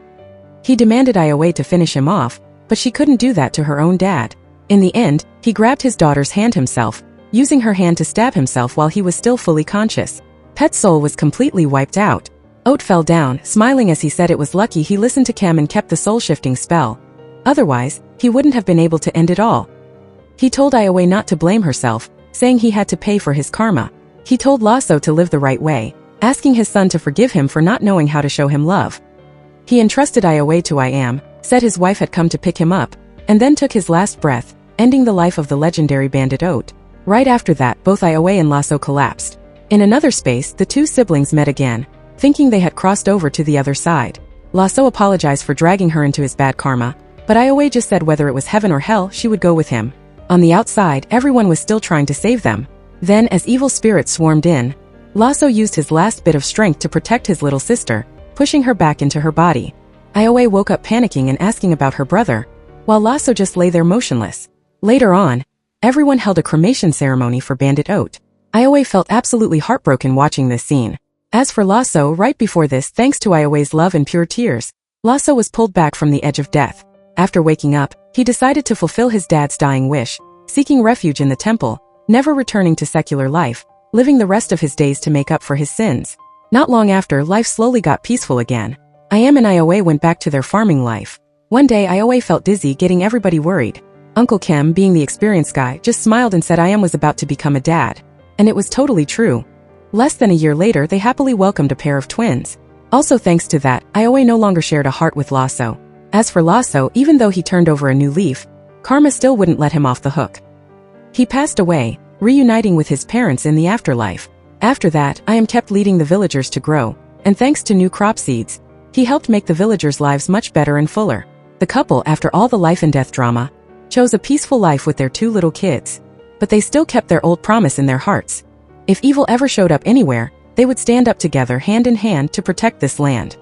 He demanded Yiwha to finish him off, but she couldn't do that to her own dad. In the end, he grabbed his daughter's hand himself, using her hand to stab himself while he was still fully conscious. Pet's soul was completely wiped out. Oat fell down, smiling as he said it was lucky he listened to Kem and kept the soul-shifting spell. Otherwise, he wouldn't have been able to end it all. He told Yiwha not to blame herself, saying he had to pay for his karma. He told Lasso to live the right way, asking his son to forgive him for not knowing how to show him love. He entrusted Yiwha to Iam, said his wife had come to pick him up, and then took his last breath, ending the life of the legendary Bandit Oat. Right after that, both Yiwha and Lasso collapsed. In another space, the two siblings met again, thinking they had crossed over to the other side. Lasso apologized for dragging her into his bad karma, but Yiwha just said whether it was heaven or hell she would go with him. On the outside, everyone was still trying to save them. Then, as evil spirits swarmed in, Lasso used his last bit of strength to protect his little sister, pushing her back into her body. Yiwha woke up panicking and asking about her brother, while Lasso just lay there motionless. Later on, everyone held a cremation ceremony for Bandit Oat. Yiwha felt absolutely heartbroken watching this scene. As for Lasso, right before this, thanks to Yiwha's love and pure tears, Lasso was pulled back from the edge of death. After waking up, he decided to fulfill his dad's dying wish, seeking refuge in the temple, never returning to secular life, living the rest of his days to make up for his sins. Not long after, life slowly got peaceful again. Iam and Yiwha went back to their farming life. One day Yiwha felt dizzy, getting everybody worried. Uncle Kem, being the experienced guy, just smiled and said Iam was about to become a dad. And it was totally true. Less than a year later, they happily welcomed a pair of twins. Also thanks to that, Yiwha no longer shared a heart with Lasso. As for Lasso, even though he turned over a new leaf, karma still wouldn't let him off the hook. He passed away, reuniting with his parents in the afterlife. After that, Iam kept leading the villagers to grow, and thanks to new crop seeds, he helped make the villagers' lives much better and fuller. The couple, after all the life and death drama, chose a peaceful life with their two little kids. But they still kept their old promise in their hearts. If evil ever showed up anywhere, they would stand up together hand in hand to protect this land.